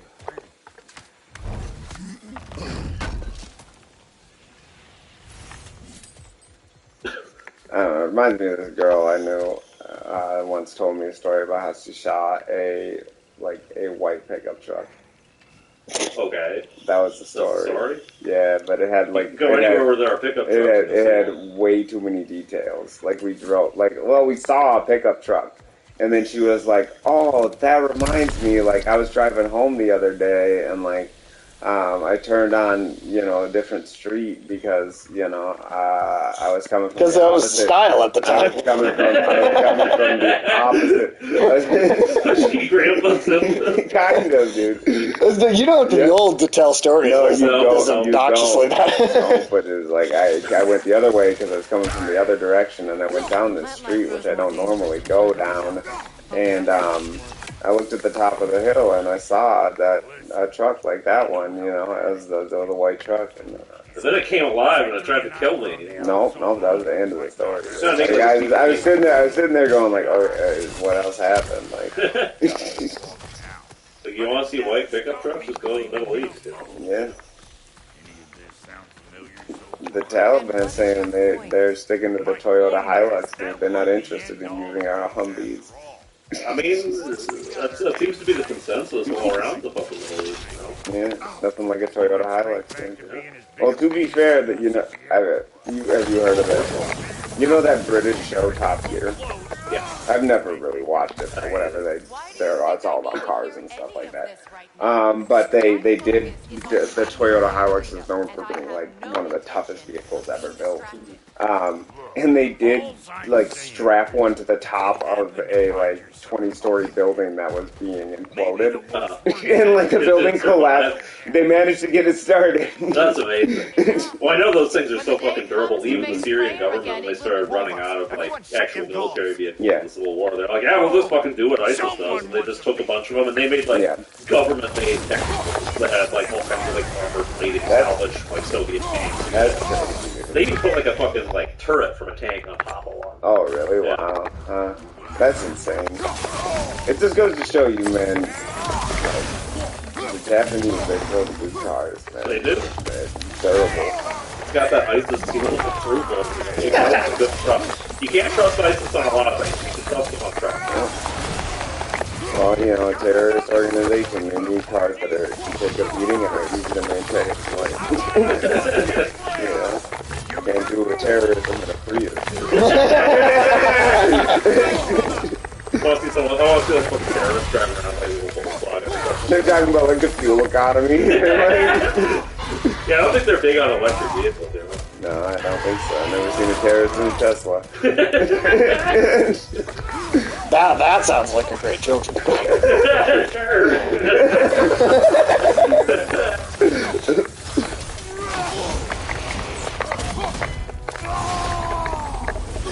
I don't know, it reminds me of this girl I knew once told me a story about how she shot a white pickup truck. Okay. That was the That's story. the story? Yeah, but it had like Go anywhere where there are pickup trucks. it had way too many details. Like we saw a pickup truck, and then she was like, "Oh, that reminds me. Like I was driving home the other day, and like I turned on a different street because I was coming from Because that was style at the time. I was coming from the opposite. Kind of, dude. You don't have to be old to tell stories. No, like you don't. Obnoxiously that. No, but it was like I went the other way because I was coming from the other direction, and I went down this street, which I don't normally go down, and I looked at the top of the hill, and I saw that a truck like that one, as the white truck, and then it came alive and it tried to kill me. No, that was the end of the story. Like, I was sitting there going like, "Oh, what else happened?" Like, so you want to see white pickup trucks? Just go to the Middle East. Yeah. The Taliban saying they're sticking to the Toyota Hilux. They're not interested in using our Humvees. I mean, that seems to be the consensus all around the fucking Middle East. Yeah, nothing like a Toyota Hilux. Well, to be fair, that have you heard of it? You know that British show Top Gear? Yeah. I've never really watched it, or whatever. It's all about cars and stuff like that. But they did the Toyota Hilux is known for being like one of the toughest vehicles ever built. And they did like strap one to the top of a 20-story building that was being imploded, and like the building collapsed. They managed to get it started. That's amazing. Well, I know those things are so fucking durable. Even the Syrian government, when they started running out of actual military vehicles in the Civil War, they're like, "Yeah, we'll just fucking do what ISIS does," and they just took a bunch of them and they made government-made technicals that had all kinds of armor-plated salvage Soviet tanks. That's crazy. They even put a fucking turret from a tank on top of one. Oh, really? Yeah. Wow. That's insane. It just goes to show you, man. The Japanese, they build good cars, man. They do. They're durable. It's got that ISIS seal of approval. It's a good trust. You can't trust ISIS on a lot of things. You can trust them on trucks. Yeah. Well, a terrorist organization, they need cars that take a beating and are easy to maintain. Can't do a terrorism in a Prius. I want to see a fucking terrorist driving around like a little Volkswagen. They're talking about the fuel economy. Yeah, I don't think they're big on electric vehicles, do they? No, I don't think so. I've never seen a terrorist in a Tesla. That sounds like a great joke.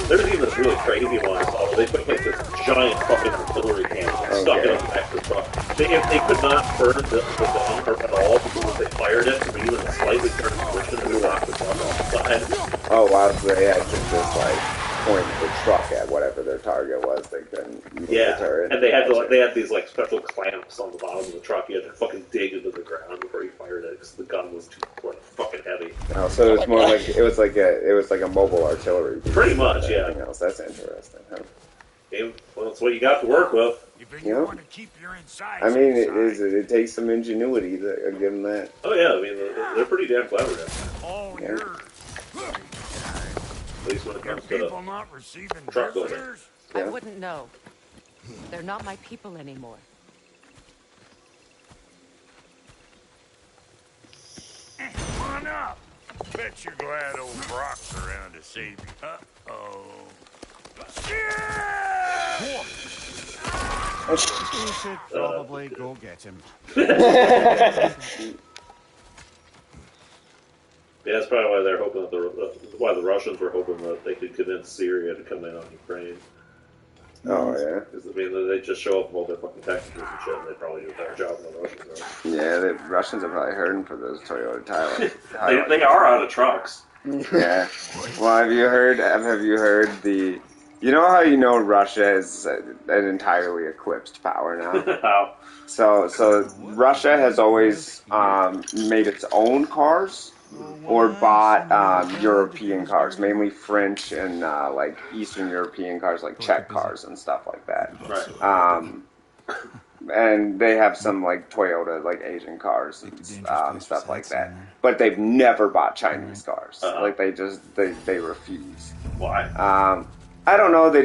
There's even this really crazy one I saw where they put this giant fucking artillery cannon stuck in the back of the truck. They could not burn the gun at all because if they fired it, but even slightly turned the position and knocked the truck off the side. Oh wow, so they had to just point the truck at whatever their target was. They couldn't use the turret. And they had these special clamps on the bottom of the truck. You had to fucking dig into the ground before you fired it because the gun was too fucking heavy. Oh, so it was more like it was like a mobile artillery. Pretty much, yeah. Else. That's interesting. Huh? Okay, well, that's what you got to work with. Want to keep your insides I mean, it takes some ingenuity to give them that. Oh yeah, I mean they're pretty damn clever. All yeah. yours. At least when it comes to people not receiving truck building. visitors? I wouldn't know. They're not my people anymore. Come on up. Bet you're glad old Brock's around to save you. Uh-oh. Yeah! You should probably go get him. Yeah, that's probably why they're hoping why the Russians were hoping that they could convince Syria to come in on Ukraine. Oh yeah. Because I mean, they just show up with all their fucking technicals and shit, and they probably do a better job than the Russians are. Yeah, the Russians are probably hurting for those Toyota tires. They are out of trucks. Yeah. Well, have you heard the? You know how you know Russia is an entirely eclipsed power now. How? So Russia has always made its own cars or bought European cars, mainly French and like Eastern European cars, like Czech cars and stuff like that. Right. And they have some like Toyota, like Asian cars and stuff like that. But they've never bought Chinese cars. Like they refuse. Why? I don't know. They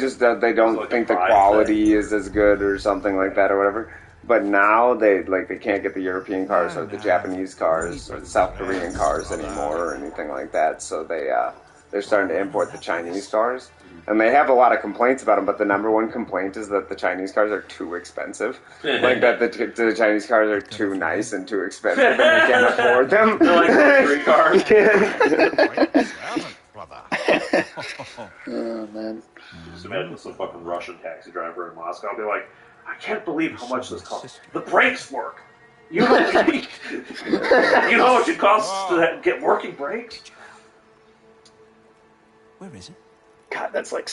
don't like think the quality is as good or something like that or whatever. But now they can't get the European cars or the Japanese cars or the South Korean cars anymore or anything like that. So they're starting to import the Chinese cars. And they have a lot of complaints about them, but the number one complaint is that the Chinese cars are too expensive. Like that the Chinese cars are too nice and too expensive and they can't afford them. They're like luxury cars. Oh, man. Just imagine some fucking Russian taxi driver in Moscow. I'll be like, I can't believe how much this costs. The brakes work. You know what it costs to get working brakes? Where is it? God, that's like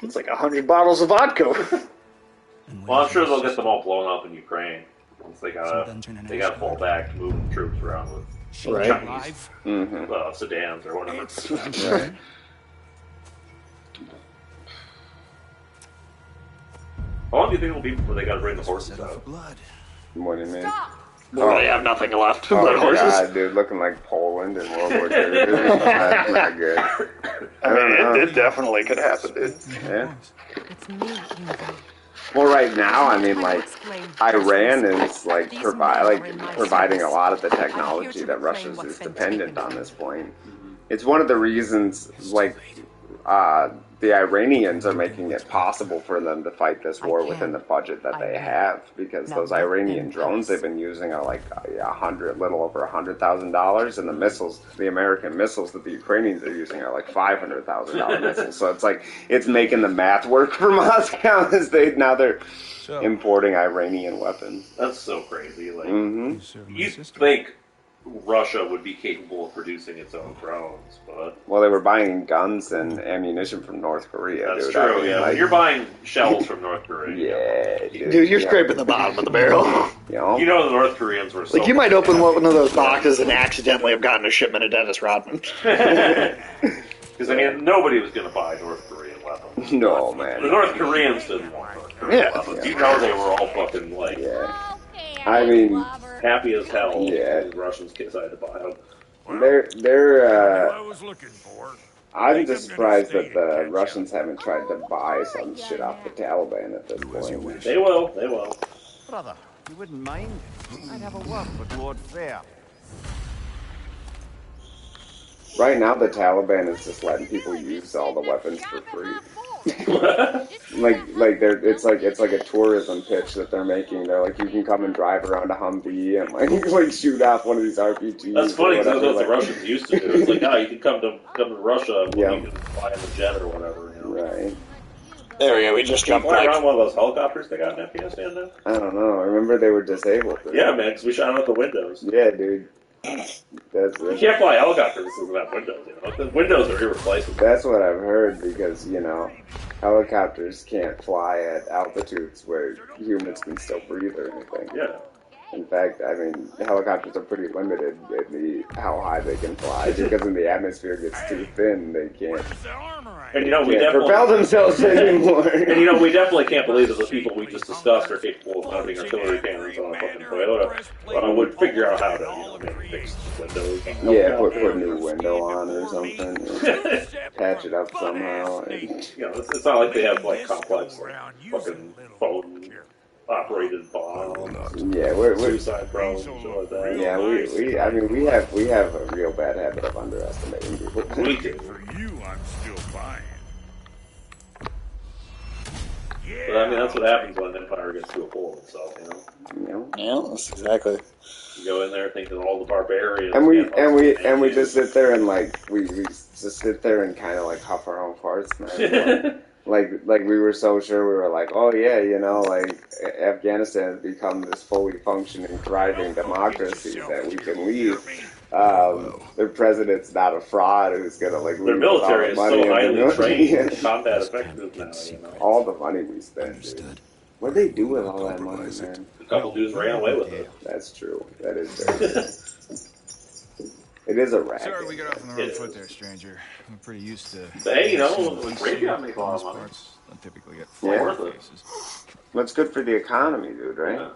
100 bottles of vodka. Well, I'm sure they'll get them all blown up in Ukraine once they gotta fall back to move troops around with Chinese sedans or whatever. Right. How long do you think it'll be before they gotta bring the horses out? What do you mean? Well, they have nothing left Oh but my horses. God, dude, looking like Poland in World War II. That's not good. I mean, it definitely could happen, dude. Yeah. It's me, Hugo. Well, right now, I mean, like, Iran is like providing a lot of the technology that Russia is dependent on this point. It's one of the reasons, like, the Iranians are making it possible for them to fight this war within the budget that they have, because those Iranian drones they've been using are like little over $100,000, and the missiles, the American missiles that the Ukrainians are using are like $500,000 missiles. So it's like it's making the math work for Moscow as they're importing Iranian weapons. That's so crazy. Like, you think Russia would be capable of producing its own drones, but well, they were buying guns and ammunition from North Korea. That's dude. true. I mean, Yeah, like, you're buying shells from North Korea. Yeah, Dude, you're scraping the bottom of the barrel. You know the North Koreans were so Like, you might open one of those boxes and accidentally have gotten a shipment of Dennis Rodman. Because, I mean, nobody was going to buy North Korean weapons. No, man. The North Koreans didn't want North Korean weapons. You know they were all fucking, like, I mean, happy as hell. Yeah. The Russians decided to buy them. I'm just surprised that the Russians haven't tried to buy some shit off the Taliban at this point. They will. Brother, you wouldn't mind? I'd have a word with Lord Fair. Right now, the Taliban is just letting people use all the weapons for free. It's like a tourism pitch that they're making. They're like, you can come and drive around a Humvee and like shoot off one of these RPGs. That's funny because that's what the Russians used to do. It's like, you can come to Russia and you can fly in the jet or whatever. You know? Right. There we go. We just jumped back. Around one of those helicopters they got in Afghanistan now. I don't know. I remember they were disabled. Yeah, man, because we shot out the windows. Yeah, dude. You can't fly helicopters without windows. You know, the windows are irreplaceable. That's what I've heard because helicopters can't fly at altitudes where humans can still breathe or anything. Yeah. In fact, I mean, helicopters are pretty limited in how high they can fly because when the atmosphere gets too thin, they can't. And we can't definitely propel themselves anymore. And we definitely can't believe that the people we just discussed are capable of mounting artillery cannons on a fucking Toyota. But I would figure out how to, maybe fix windows. Yeah, put a new window on or something. Patch it up somehow. It's not like they have like complex fucking phone operated bombs. Yeah, we're suicide drones and shit like that. Yeah, we have a real bad habit of underestimating people. We do. For you, I'm still buying. But I mean, that's what happens when an empire gets too full of itself, Yeah, that's exactly. You go in there thinking all the barbarians. And we just sit there and we just sit there and kind of like huff our own farts, man. Like we were so sure, we were like, oh yeah, you know, like Afghanistan has become this fully functioning, thriving democracy that we can leave. Their president's not a fraud who's gonna like Their leave with all military the is money so and the highly military. trained and combat effective now, you know. All the money we spend, dude. What'd they do with all that money, Compromise it. man? A couple dudes ran away with it. That's true. That is very true. It is a racket. Sorry we got off on the wrong foot there, stranger. I'm pretty used to... But hey, you know, with Raytheon make a lot of money. Don't typically get Yeah. Worth flat it. faces. That's good for the economy, dude, right? Yeah.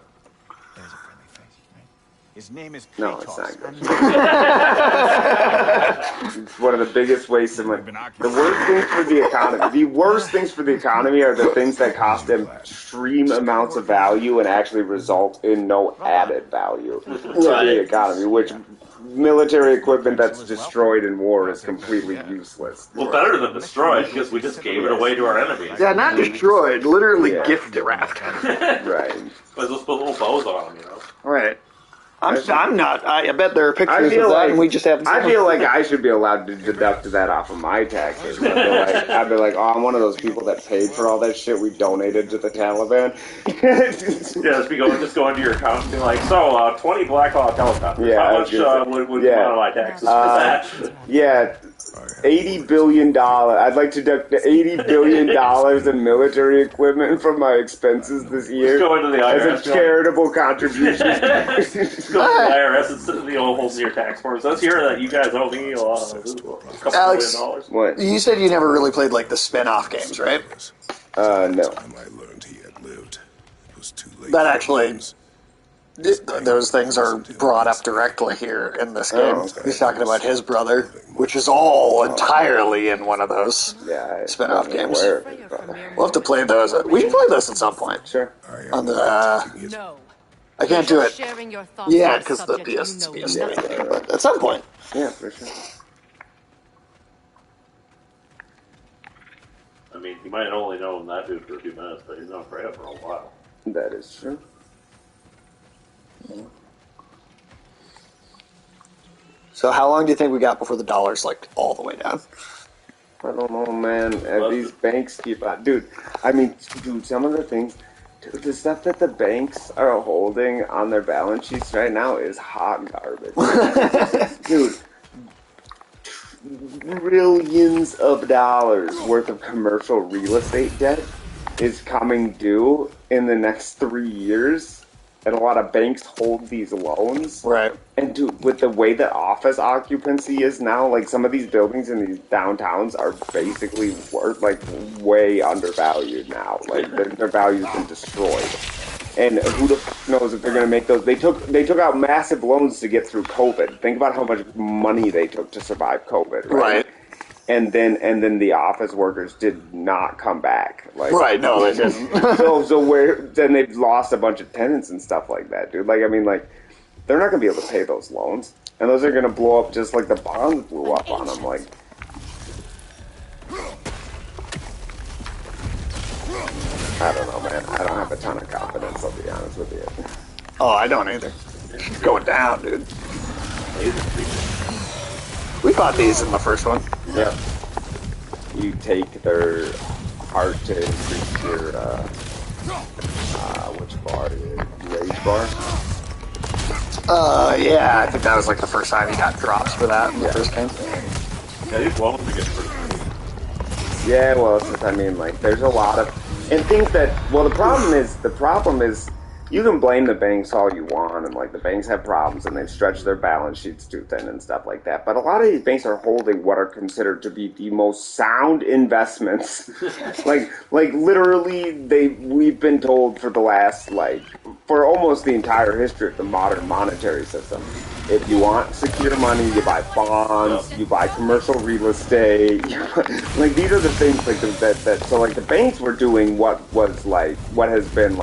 There's a friendly face, right? His name is No, Kratos. it's not good. It's one of the biggest wastes of money. The worst things for the economy, the worst things for the economy are the things that cost them extreme amounts of value and actually result in no added value to the economy, which military equipment that's destroyed in war is completely useless. Well, better than destroyed, because we just gave it away to our enemies. Yeah, not destroyed, literally Yeah. gift wrapped. Right. But let's put little bows on them, you know? Right. I'm not. I bet there are I pictures of feel that, like and we just haven't seen I them. feel like I should be allowed to deduct that off of my taxes. I'd be like, oh, I'm one of those people that paid for all that shit we donated to the Taliban. Yeah, just go into your account and be like, so, 20 Black Hawk helicopters. Yeah, How I much was gonna say- would yeah. come out of my taxes for that? Yeah, $80 billion. I'd like to deduct $80 billion in military equipment from my expenses this year Just go into the as IRS. a charitable contribution. Go to the IRS and sit in the old holes in your tax forms. Let's hear that you guys owe me a couple Alex, $1 million. What? You said you never really played like the spin-off games, right? No. Time I learned he had lived. It was too late. That for actually- Gnomes. Those things are brought up directly here in this game. Oh, okay. He's talking about his brother, which is all entirely in one of those Yeah, spin-off wasn't games. aware of it, but- We'll have to play those. We should play this at some point. Sure. On the, No. I can't do it. Sharing your thoughts Yeah, on a because the subject you PS, know PS3 nothing thing, but at some point. Yeah, for sure. I mean, you might have only known that dude for a few minutes, but he's known Freya for a while. That is true. So how long do you think we got before the dollar's like all the way down? I don't know, man. These banks keep on. Dude, I mean, dude, some of the things. Dude, the stuff that the banks are holding on their balance sheets right now is hot garbage. Dude, trillions of dollars worth of commercial real estate debt is coming due in the next 3 years. And a lot of banks hold these loans. Right. And dude, with the way that office occupancy is now, like some of these buildings in these downtowns are basically worth like way undervalued now. Like their value's been destroyed. And who the f knows if they're gonna make those? They took out massive loans to get through COVID. Think about how much money they took to survive COVID. Right. And then the office workers did not come back. Like, Right, no, they didn't. so where then they've lost a bunch of tenants and stuff like that, dude. Like I mean, like they're not gonna be able to pay those loans, and those are gonna blow up just like the bonds blew up on them. Like, I don't know, man. I don't have a ton of confidence. I'll be honest with you. Oh, I don't either. Going down, dude. We bought these in the first one. Yep. You take their heart to increase your which bar? Rage bar? Yeah, I think that was like the first time you got drops for that in the first game. Yeah, these loans are getting pretty. Yeah, well, it's just, I mean, like, there's a lot of and things that. Well, the problem is you can blame the banks all you want, and like the banks have problems and they've stretched their balance sheets too thin and stuff like that. But a lot of these banks are holding what are considered to be the most sound investments. like literally, we've been told for the last for almost the entire history of the modern monetary system. If you want secure money, you buy bonds, you buy commercial real estate. Like these are the things that. So like the banks were doing what has been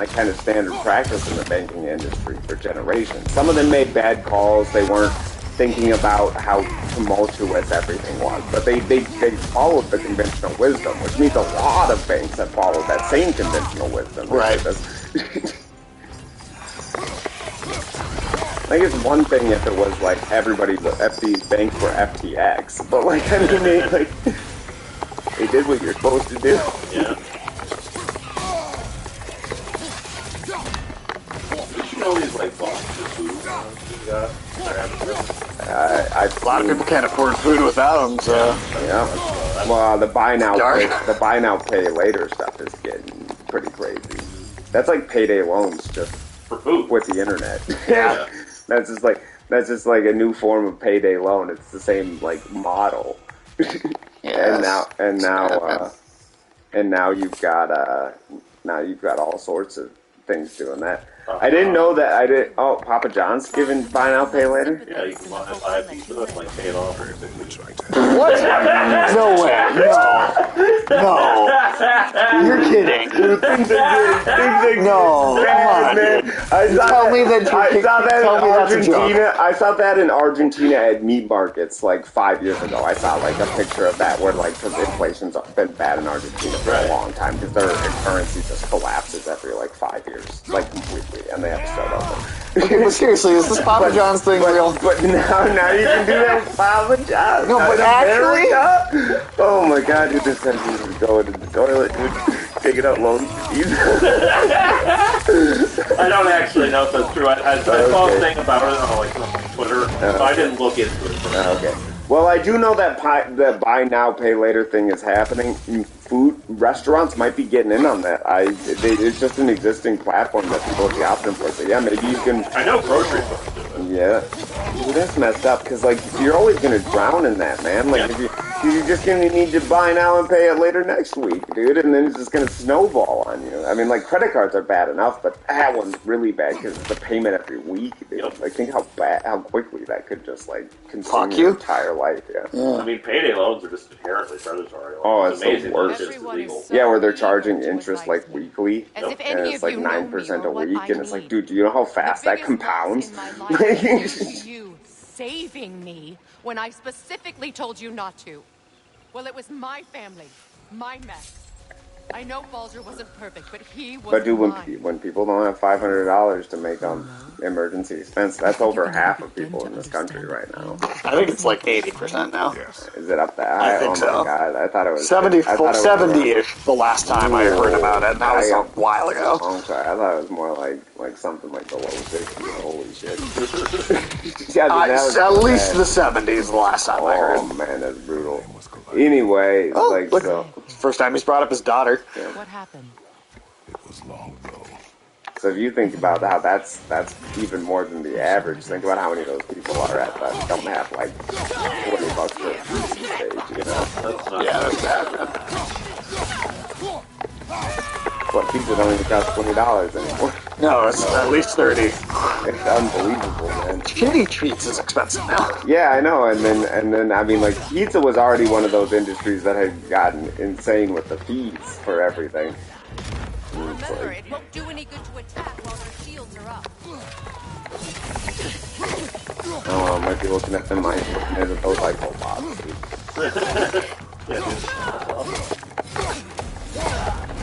kind of standard practice in the banking industry for generations. Some of them made bad calls. They weren't thinking about how tumultuous everything was, but they followed the conventional wisdom, which means a lot of banks have followed that same conventional wisdom. Right. I guess one thing if it was like everybody, if these banks were FTX, but like I mean, it did what you're supposed to do. Yeah. Did you know these like boxes of food A lot of people can't afford food without them, so... Yeah. Well, the buy now pay later stuff is getting pretty crazy. That's like payday loans just for food with the internet. Yeah. That's just like a new form of payday loan. It's the same like model. Yes. And now you've got all sorts of things doing that. I didn't know that. Oh, Papa John's giving buy now pay later. Yeah, you can buy a pizza and like pay it off for 6 weeks. What? No way. No. You're kidding. No. Come on. Man. Tell me that I saw that in Argentina at meat markets like 5 years ago. I saw like a picture of that where like because inflation's been bad in Argentina for a long time because their currency just collapses every like 5 years, like completely, and they have to start over. Okay, but seriously, is this Papa John's thing real? But now you can do that with Papa John's. No, but actually? Oh my god, dude, this guy needs to go into the toilet, dude. Taking out loans. I don't actually know if that's true. I saw a thing about it on like Twitter, so I didn't look into it. Okay. Well, I do know that the buy now, pay later thing is happening. Food restaurants might be getting in on that. It's just an existing platform that people have the option for. So yeah, maybe you can. I know grocery stores do it. Yeah, dude, that's messed up because like you're always gonna drown in that, man. Like if you're just gonna need to buy now and pay it later next week, dude, and then it's just gonna snowball on you. I mean, like credit cards are bad enough, but that one's really bad because it's a payment every week, dude. Yep. Like think how quickly that could just like consume your entire life. Yeah. I mean, payday loans are just inherently predatory. Oh, it's amazing. the worst. Yeah, where they're charging interest like weekly, and it's like 9% a week, and it's like, dude, do you know how fast that compounds? You saving me when I specifically told you not to. Well, it was my family, my mess. I know Balzer wasn't perfect, but he was. But dude, when people don't have $500 to make emergency expense, that's over half of people in this country right now. I think it's like 80% now. Yes. Is it up there? I think oh so. My God, I thought it was 70-ish the last time I heard about it, and that was a while ago. Oh, sorry. I thought it was more like something like the low 60s. Holy shit. At least the 70s the last time I heard. Oh man, that's brutal. Anyway, so. First time he's brought up his daughter. Yeah. What happened? It was long ago. So if you think about how that's even more than the average, think about how many of those people are at that don't have like $20 for a stage, you know? Yeah, that's bad. What, pizza don't even cost $20 anymore. No, it's at least 30. It's unbelievable, man. Shitty treats is expensive now. Yeah, I know, and then I mean, like, pizza was already one of those industries that had gotten insane with the fees for everything. Remember, it won't do any good to attack while their shields are up. Oh, I might be looking at them, looking at those like robots.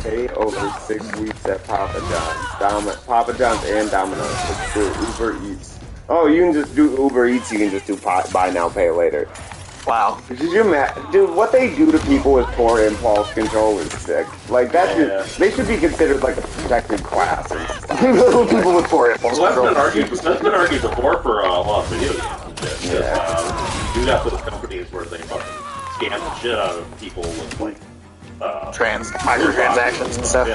Pay over 6 weeks at Papa John's. Papa John's and Domino's. Let's do Uber Eats. Oh, you can just do Uber Eats. You can just do buy now, pay later. Wow. Dude, what they do to people with poor impulse control is sick. Like, they should be considered like a protected class. People with poor impulse control. That's been argued before for a lot of video games. You do have those companies where they fucking scam the shit out of people with like microtransactions and stuff.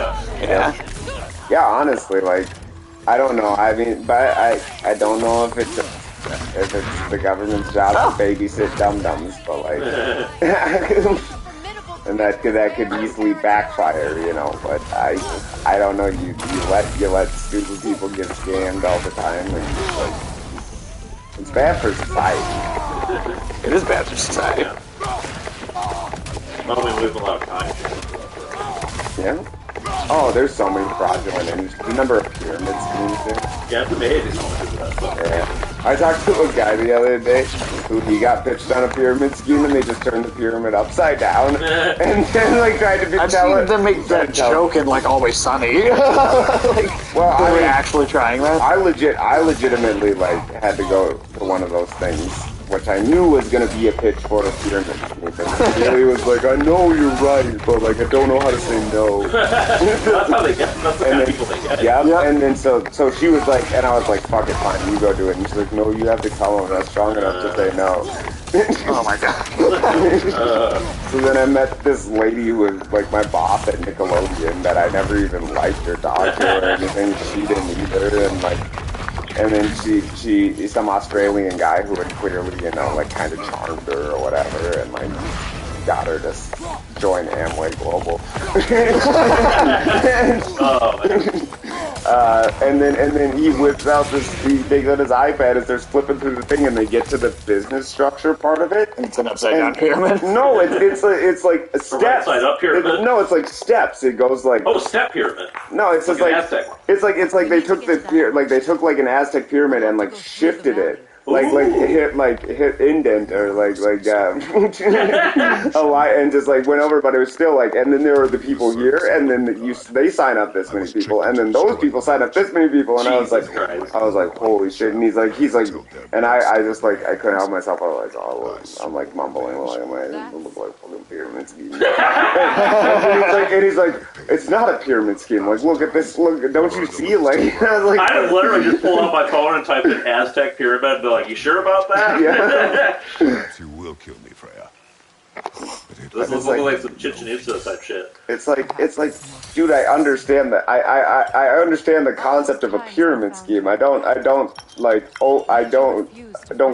Yeah, honestly, like, I don't know. I mean, but I don't know if it's the government's job to babysit dum-dums, but like, and that could easily backfire, you know. But I don't know. You let stupid people get scammed all the time, and like, it's bad for society. It is bad for society. Not only lose a lot of time. Yeah. Oh, there's so many fraudulent industries. Remember pyramid schemes there? Yeah, it's amazing how much of that stuff. Yeah. I talked to a guy the other day who he got pitched on a pyramid scheme and they just turned the pyramid upside down and then like tried to I've seen them make that joke in like Always Sunny. Well, I mean, actually trying that. I legitimately like had to go to one of those things which I knew was going to be a pitch for a pyramid scheme. And Haley was like, I know you're right, but like I don't know how to say no. That's how they get. That's the kind of people they get. Yeah, and then so she was like, and I was like, fuck it, fine, you go do it. And she's like, no, you have to tell him that's strong enough to say no. Oh my god. So then I met this lady who was like my boss at Nickelodeon that I never even liked or talked to or anything. She didn't either, and then she some Australian guy who had clearly, you know, like kind of charmed her or whatever, and like got her to join Amway Global. And then he whips out he takes out his iPad as they're flipping through the thing, and they get to the business structure part of it. It's an upside down pyramid. No, it's like steps. Right side up pyramid. No, it's like steps. It goes like step pyramid. No, it's just like Aztec. it's like they took they took like an Aztec pyramid and like shifted it. Like hit indent or a lie and just like went over, but it was still like, and then there were the people here, and then they sign up this many people, and then those people sign up this many people, and I was like, holy shit, and he's like, and I just like I couldn't help myself. I was like, oh, I'm like mumbling, like I look like fucking pyramid scheme. and he's like, it's not a pyramid scheme. Like, look at this, look, don't you see? Like, I was like, I literally just pulled out my phone and typed in Aztec pyramid. Like, you sure about that? Yeah. Perhaps you will kill me, Freya. This looks like some Chichen Itza type shit. It's like, dude, I understand that. I understand the concept of a pyramid scheme. I don't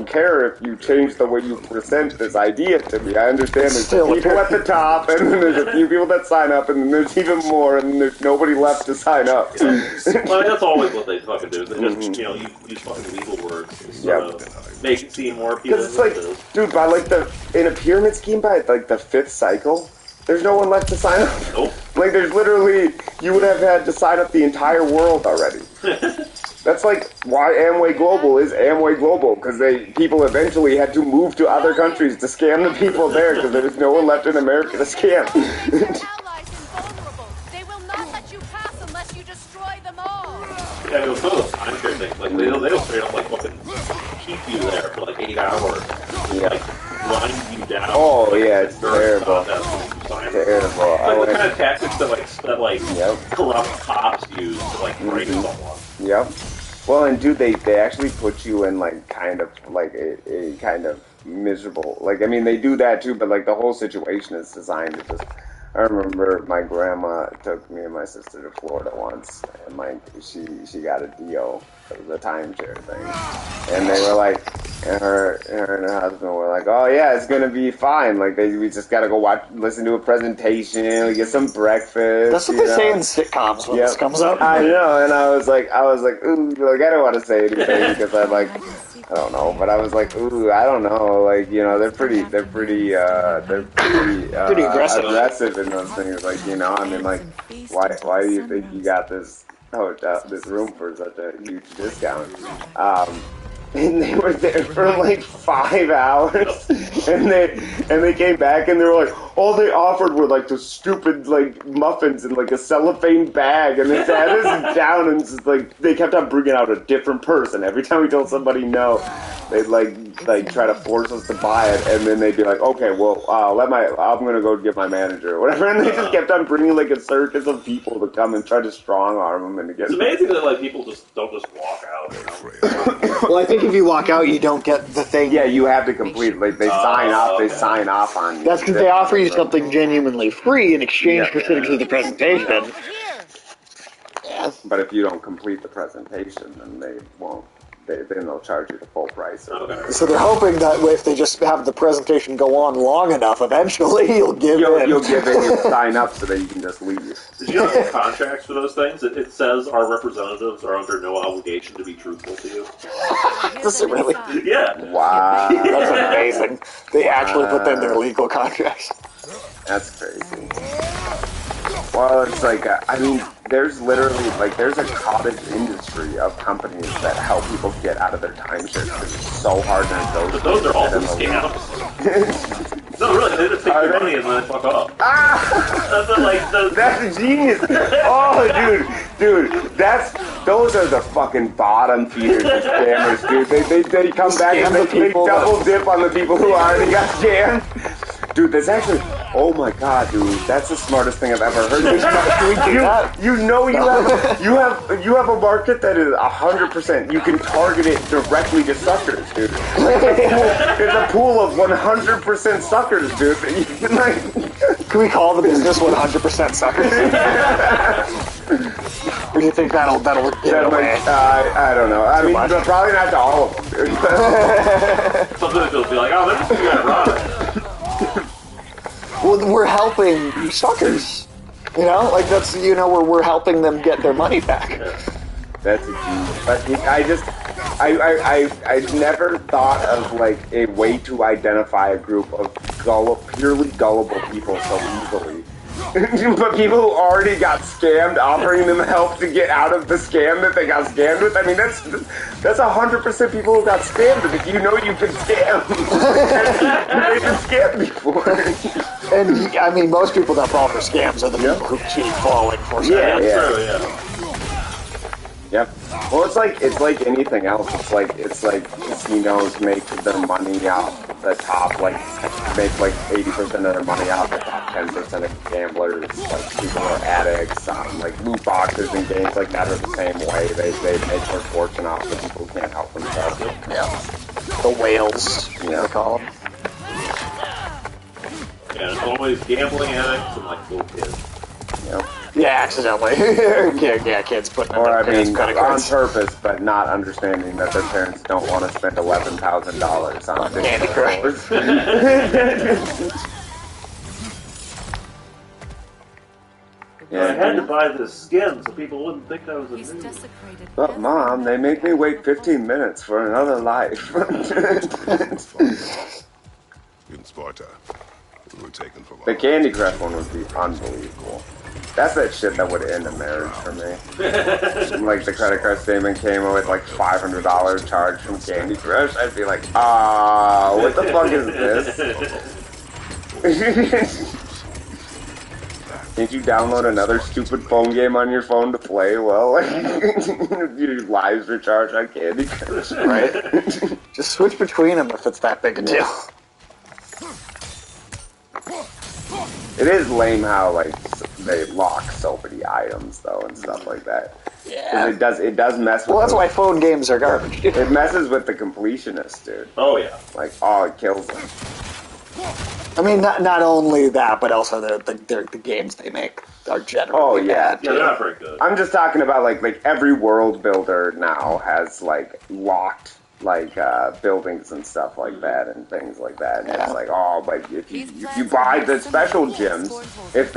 care if you change the way you present this idea to me. I understand there's people at the top, and then there's a few people that sign up, and then there's even more, and then there's nobody left to sign up. Well, I mean, that's always what they fucking do. They just, you know, use fucking legal words to make it seem more appealing. Because it's like, dude, by like in a pyramid scheme, by like the 5th cycle, there's no one left to sign up. Nope. Like, there's literally, you would have had to sign up the entire world already. That's like why Amway Global is Amway Global, because people eventually had to move to other countries to scam the people there, because there was no one left in America to scam. They will not let you pass unless you destroy them all. Yeah, it was some of those timeshare things. Like, they'll straight up, like, fucking keep you there for, like, 8 hours. Yeah. Like, grind you down. Oh, yeah, it's terrible. Terrible. Like, the kind of tactics that corrupt cops use to, like, break someone. Yep. Well, and dude, they actually put you in, like, kind of, like, a kind of miserable, like, I mean, they do that too, but, like, the whole situation is designed to just, I remember my grandma took me and my sister to Florida once, and like she got a deal. It was a timeshare thing, and they were like, and her and her husband were like, "Oh yeah, it's gonna be fine. Like we just gotta go listen to a presentation, we get some breakfast." That's what they say in sitcoms when this comes up. I know, and I was like, ooh, like I don't want to say anything because I don't know, but I was like, ooh, I don't know, like, you know, they're pretty pretty aggressive in those things, like, you know, I mean, like, why do you think you got this room for such a huge discount? And they were there for like 5 hours, and they came back and they were like, all they offered were like the stupid like muffins in like a cellophane bag, and they sat us down and just like they kept on bringing out a different person every time we told somebody no. They'd like try to force us to buy it, and then they'd be like, okay, well, I'm gonna go get my manager or whatever, and they just kept on bringing like a circus of people to come and try to strong arm them and to get. It's amazing that like people just don't just walk out. You know? Well, I think if you walk out, you don't get the thing. Yeah, you have to complete. Like they sign off. They sign off on. That's because they offer you something genuinely free in exchange for sitting through the presentation. Yeah. But if you don't complete the presentation, then they won't. Then they'll charge you the full price. So they're hoping that if they just have the presentation go on long enough, eventually you'll give in. You'll give in. You'll sign up so that you can just leave. Did you know the contracts for those things? It says our representatives are under no obligation to be truthful to you. Does it really? Yeah. Wow. That's amazing. They actually put that in their legal contracts. That's crazy. Well, it's like, I mean, there's literally, like, there's a cottage industry of companies that help people get out of their timeshares because it's so hard to negotiate. But those are also scams. No, really, they just take your money and then they fuck off. That's genius. Oh, dude. Dude, those are the fucking bottom feeders of scammers, dude. They come back and they double dip on the people who already got scammed. Dude, that's actually, oh my god, dude, that's the smartest thing I've ever heard. You have a market that is 100%. You can target it directly to suckers, dude. There's a pool of 100% suckers, dude. That you can Can we call the business 100% suckers? Or do you think that'll get it away? I don't know. I mean, probably not to all of them, dude. Sometimes they'll be like, oh, they're just gonna run. Well, we're helping suckers. You know, like that's we're helping them get their money back. That's a genius. But I never thought of like a way to identify a group of purely gullible people so easily. But people who already got scammed, offering them help to get out of the scam that they got scammed with. I mean, that's 100% people who got scammed. And if you know you can scam, they've been scammed before. And I mean, most people that fall for scams are the people who keep falling for scams. Yeah. Yep. Well, it's like anything else. It's like casinos make their money off the top, make 80% of their money off the top 10% of gamblers. Like people who are addicts, like loot boxes and games like that are the same way. They make their fortune off the people who can't help themselves. Yeah. The whales, they call them. Yeah, it's always gambling addicts and like little kids. Yep. Yeah, accidentally. Kids putting or I mean, credit on cards. purpose, but not understanding that their parents don't want to spend $11,000 on Candy Crush. Yeah, I had to buy this skin so people wouldn't think I was a noob. But Mom, they make me wait 15 minutes for another life. In Sparta, we were taken for The Candy Crush one would be unbelievable. That's that shit that would end a marriage for me. Like the credit card statement came with like $500 charge from Candy Crush. I'd be like, what the fuck is this? Can't you download another stupid phone game on your phone to play? Well, your lives are charged on Candy Crush, right? Just switch between them if it's that big a deal. It is lame how like they lock so many items though and stuff like that. Yeah. It does mess with. Well, that's why phone games are garbage. It messes with the completionist, dude. Oh yeah. Like it kills them. I mean, not only that, but also the games they make are generally bad. Yeah, they're not very good. I'm just talking about like every world builder now has like locked buildings and stuff like that and things like that. And it's like, but if you buy the special gems, if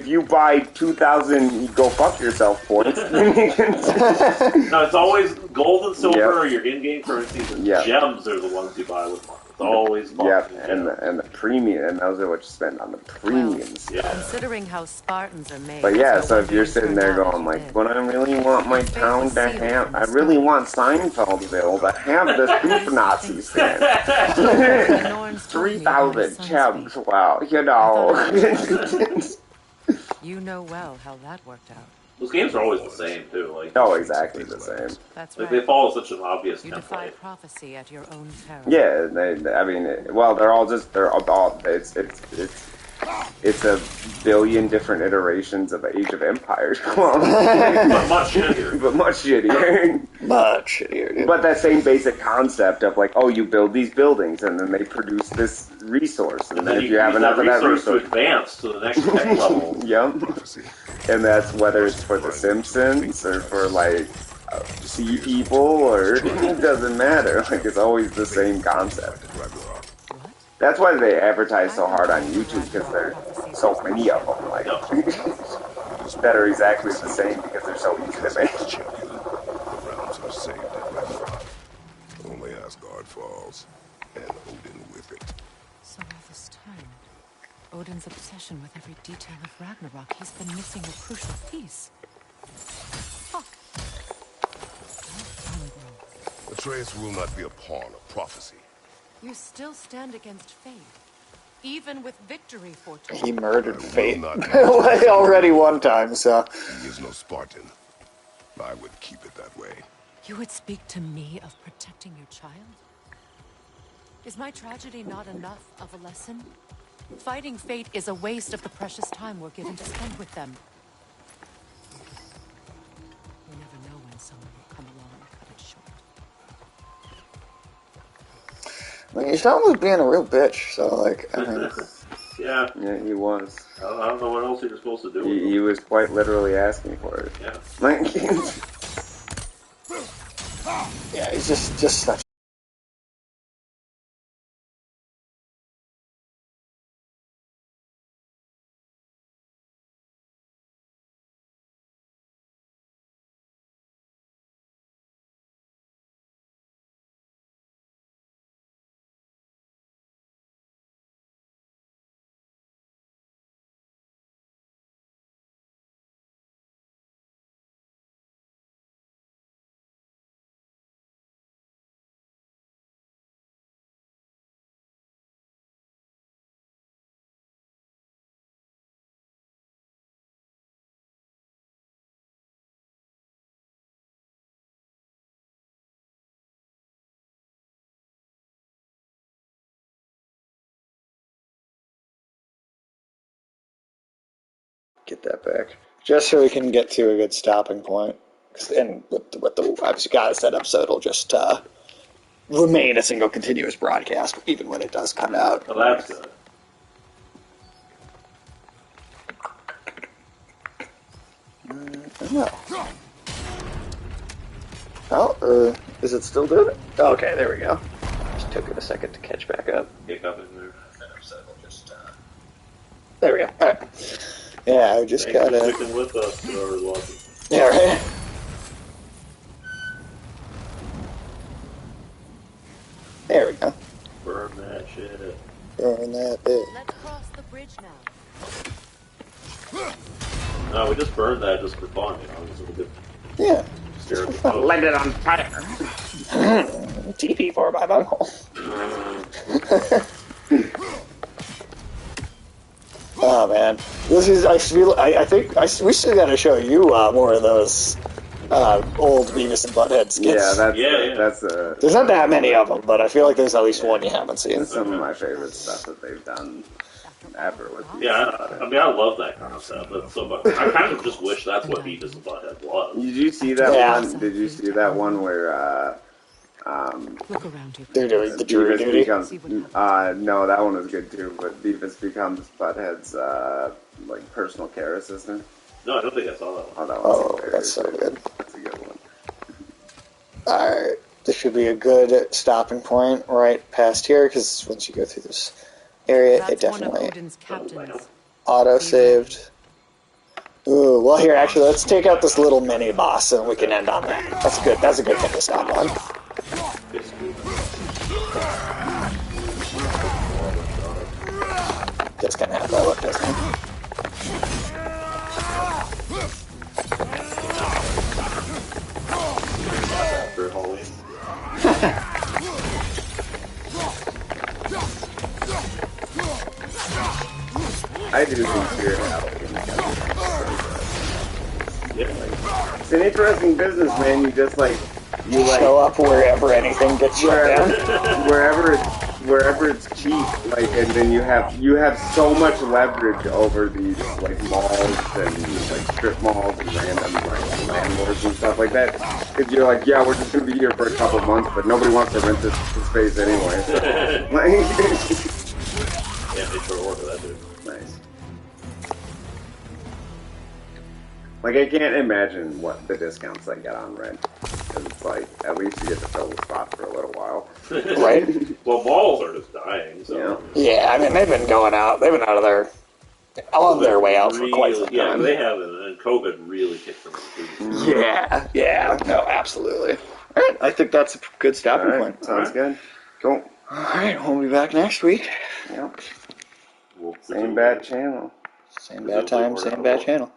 you buy 2,000 go fuck yourself points. No, it's always gold and silver or your in-game currencies, and gems are the ones you buy with money. It's always and the premium, and those are what you spend on the premiums. Considering how Spartans are made. But so if you're sitting there going like, but I really want my town to have, I really want Seinfeldville to have this goof Nazi stand. 3,000 gems, wow, You know well how that worked out. Those games are always the same too. Like exactly the same. That's like right. they follow such an obvious You template. defy prophecy at your own peril. Yeah, they're all it's a billion different iterations of Age of Empires. But much shittier. Much shittier, dude. But that same basic concept of like, you build these buildings and then they produce this resource, and then if you have enough of that resource to advance to the next level. And that's whether it's for The Simpsons or for like sea people, or it doesn't matter. Like it's always the same concept. That's why they advertise so hard on YouTube, because there's so many of them, like, that are exactly the same because they're so easy to make. The realms are saved at Ragnarok. Only Asgard falls, and Odin with it. So all this time, Odin's obsession with every detail of Ragnarok, he's been missing a crucial piece. Atreus will not be a pawn of prophecy. You still stand against fate. even with victory foretold. He murdered I will Fate not have like, already one time, so... He is no Spartan. I would keep it that way. You would speak to me of protecting your child? Is my tragedy not enough of a lesson? Fighting fate is a waste of the precious time we're given to spend with them. You never know when someone will come along and cut it short. I mean, he's almost being a real bitch, so, like, I mean... Yeah. Yeah, he was. I don't know what else you're supposed to do. He was quite literally asking for it. Yeah. Like, yeah, he's just such... Get that back. Just so we can get to a good stopping point. And with the I've got that episode will just remain a single continuous broadcast, even when it does cut out. Well, that's good. No. Oh, is it still doing it? Okay, there we go. Just took it a second to catch back up. Pick up in there. There we go. All right. Yeah, I just Thanks for gotta. sticking with us, whoever's watching. Yeah, right. There we go. Burn that shit. Burn that bit. Let's cross the bridge now. No, we just burned that just for fun, you know. Just a bit Yeah. scared of the light it on fire. TP for my bunghole. Oh man, this is. I feel. I think. We still got to show you more of those old Beavis and Butthead skits. Yeah, that's There's not that many of them, but I feel like there's at least one you haven't seen. That's some of my favorite stuff that they've done ever with. Yeah, I mean, I love that concept. That's so much. I kind of just wish that's what Beavis and Butthead was. Did you see that one? Did you see that one where Look around you. they're doing the jury Beavis duty? becomes no, that one was good too. But Beavis becomes Butthead's like personal care assistant. No, I don't think I saw that one. Oh, that one's hilarious. That's so good. That's a good one. Alright, this should be a good stopping point right past here, because once you go through this area, it That's one of definitely Odin's captains. auto-saved. Ooh, well here, actually, let's take out this little mini-boss and we can end on that. That's good. That's a good thing to stop on. Just gonna have that look, doesn't it? After Halloween. I do think Spirit Halloween. It's an interesting business, man. You just like show up wherever anything gets shut down. wherever it's cheap, like, and then you have so much leverage over these like malls and like strip malls and random like landlords and stuff like that. Because you're like, yeah, we're just gonna be here for a couple months, but nobody wants to rent this space anyway. So, Yeah, they sure order that, dude. Nice. Like, I can't imagine what the discounts they get on rent. Because it's like, at least you get to fill the spot for a little while. Right? Well, malls are just dying, so. Yeah, I mean, they've been going out. They've been out of their... on their way out for quite some time. Yeah, they haven't, and COVID really kicked them in. Yeah, no, absolutely. Alright, I think that's a good stopping point. Sounds good. Cool. Alright, we'll be back next week. Yep. Same bad channel. Same bad time, same bad channel.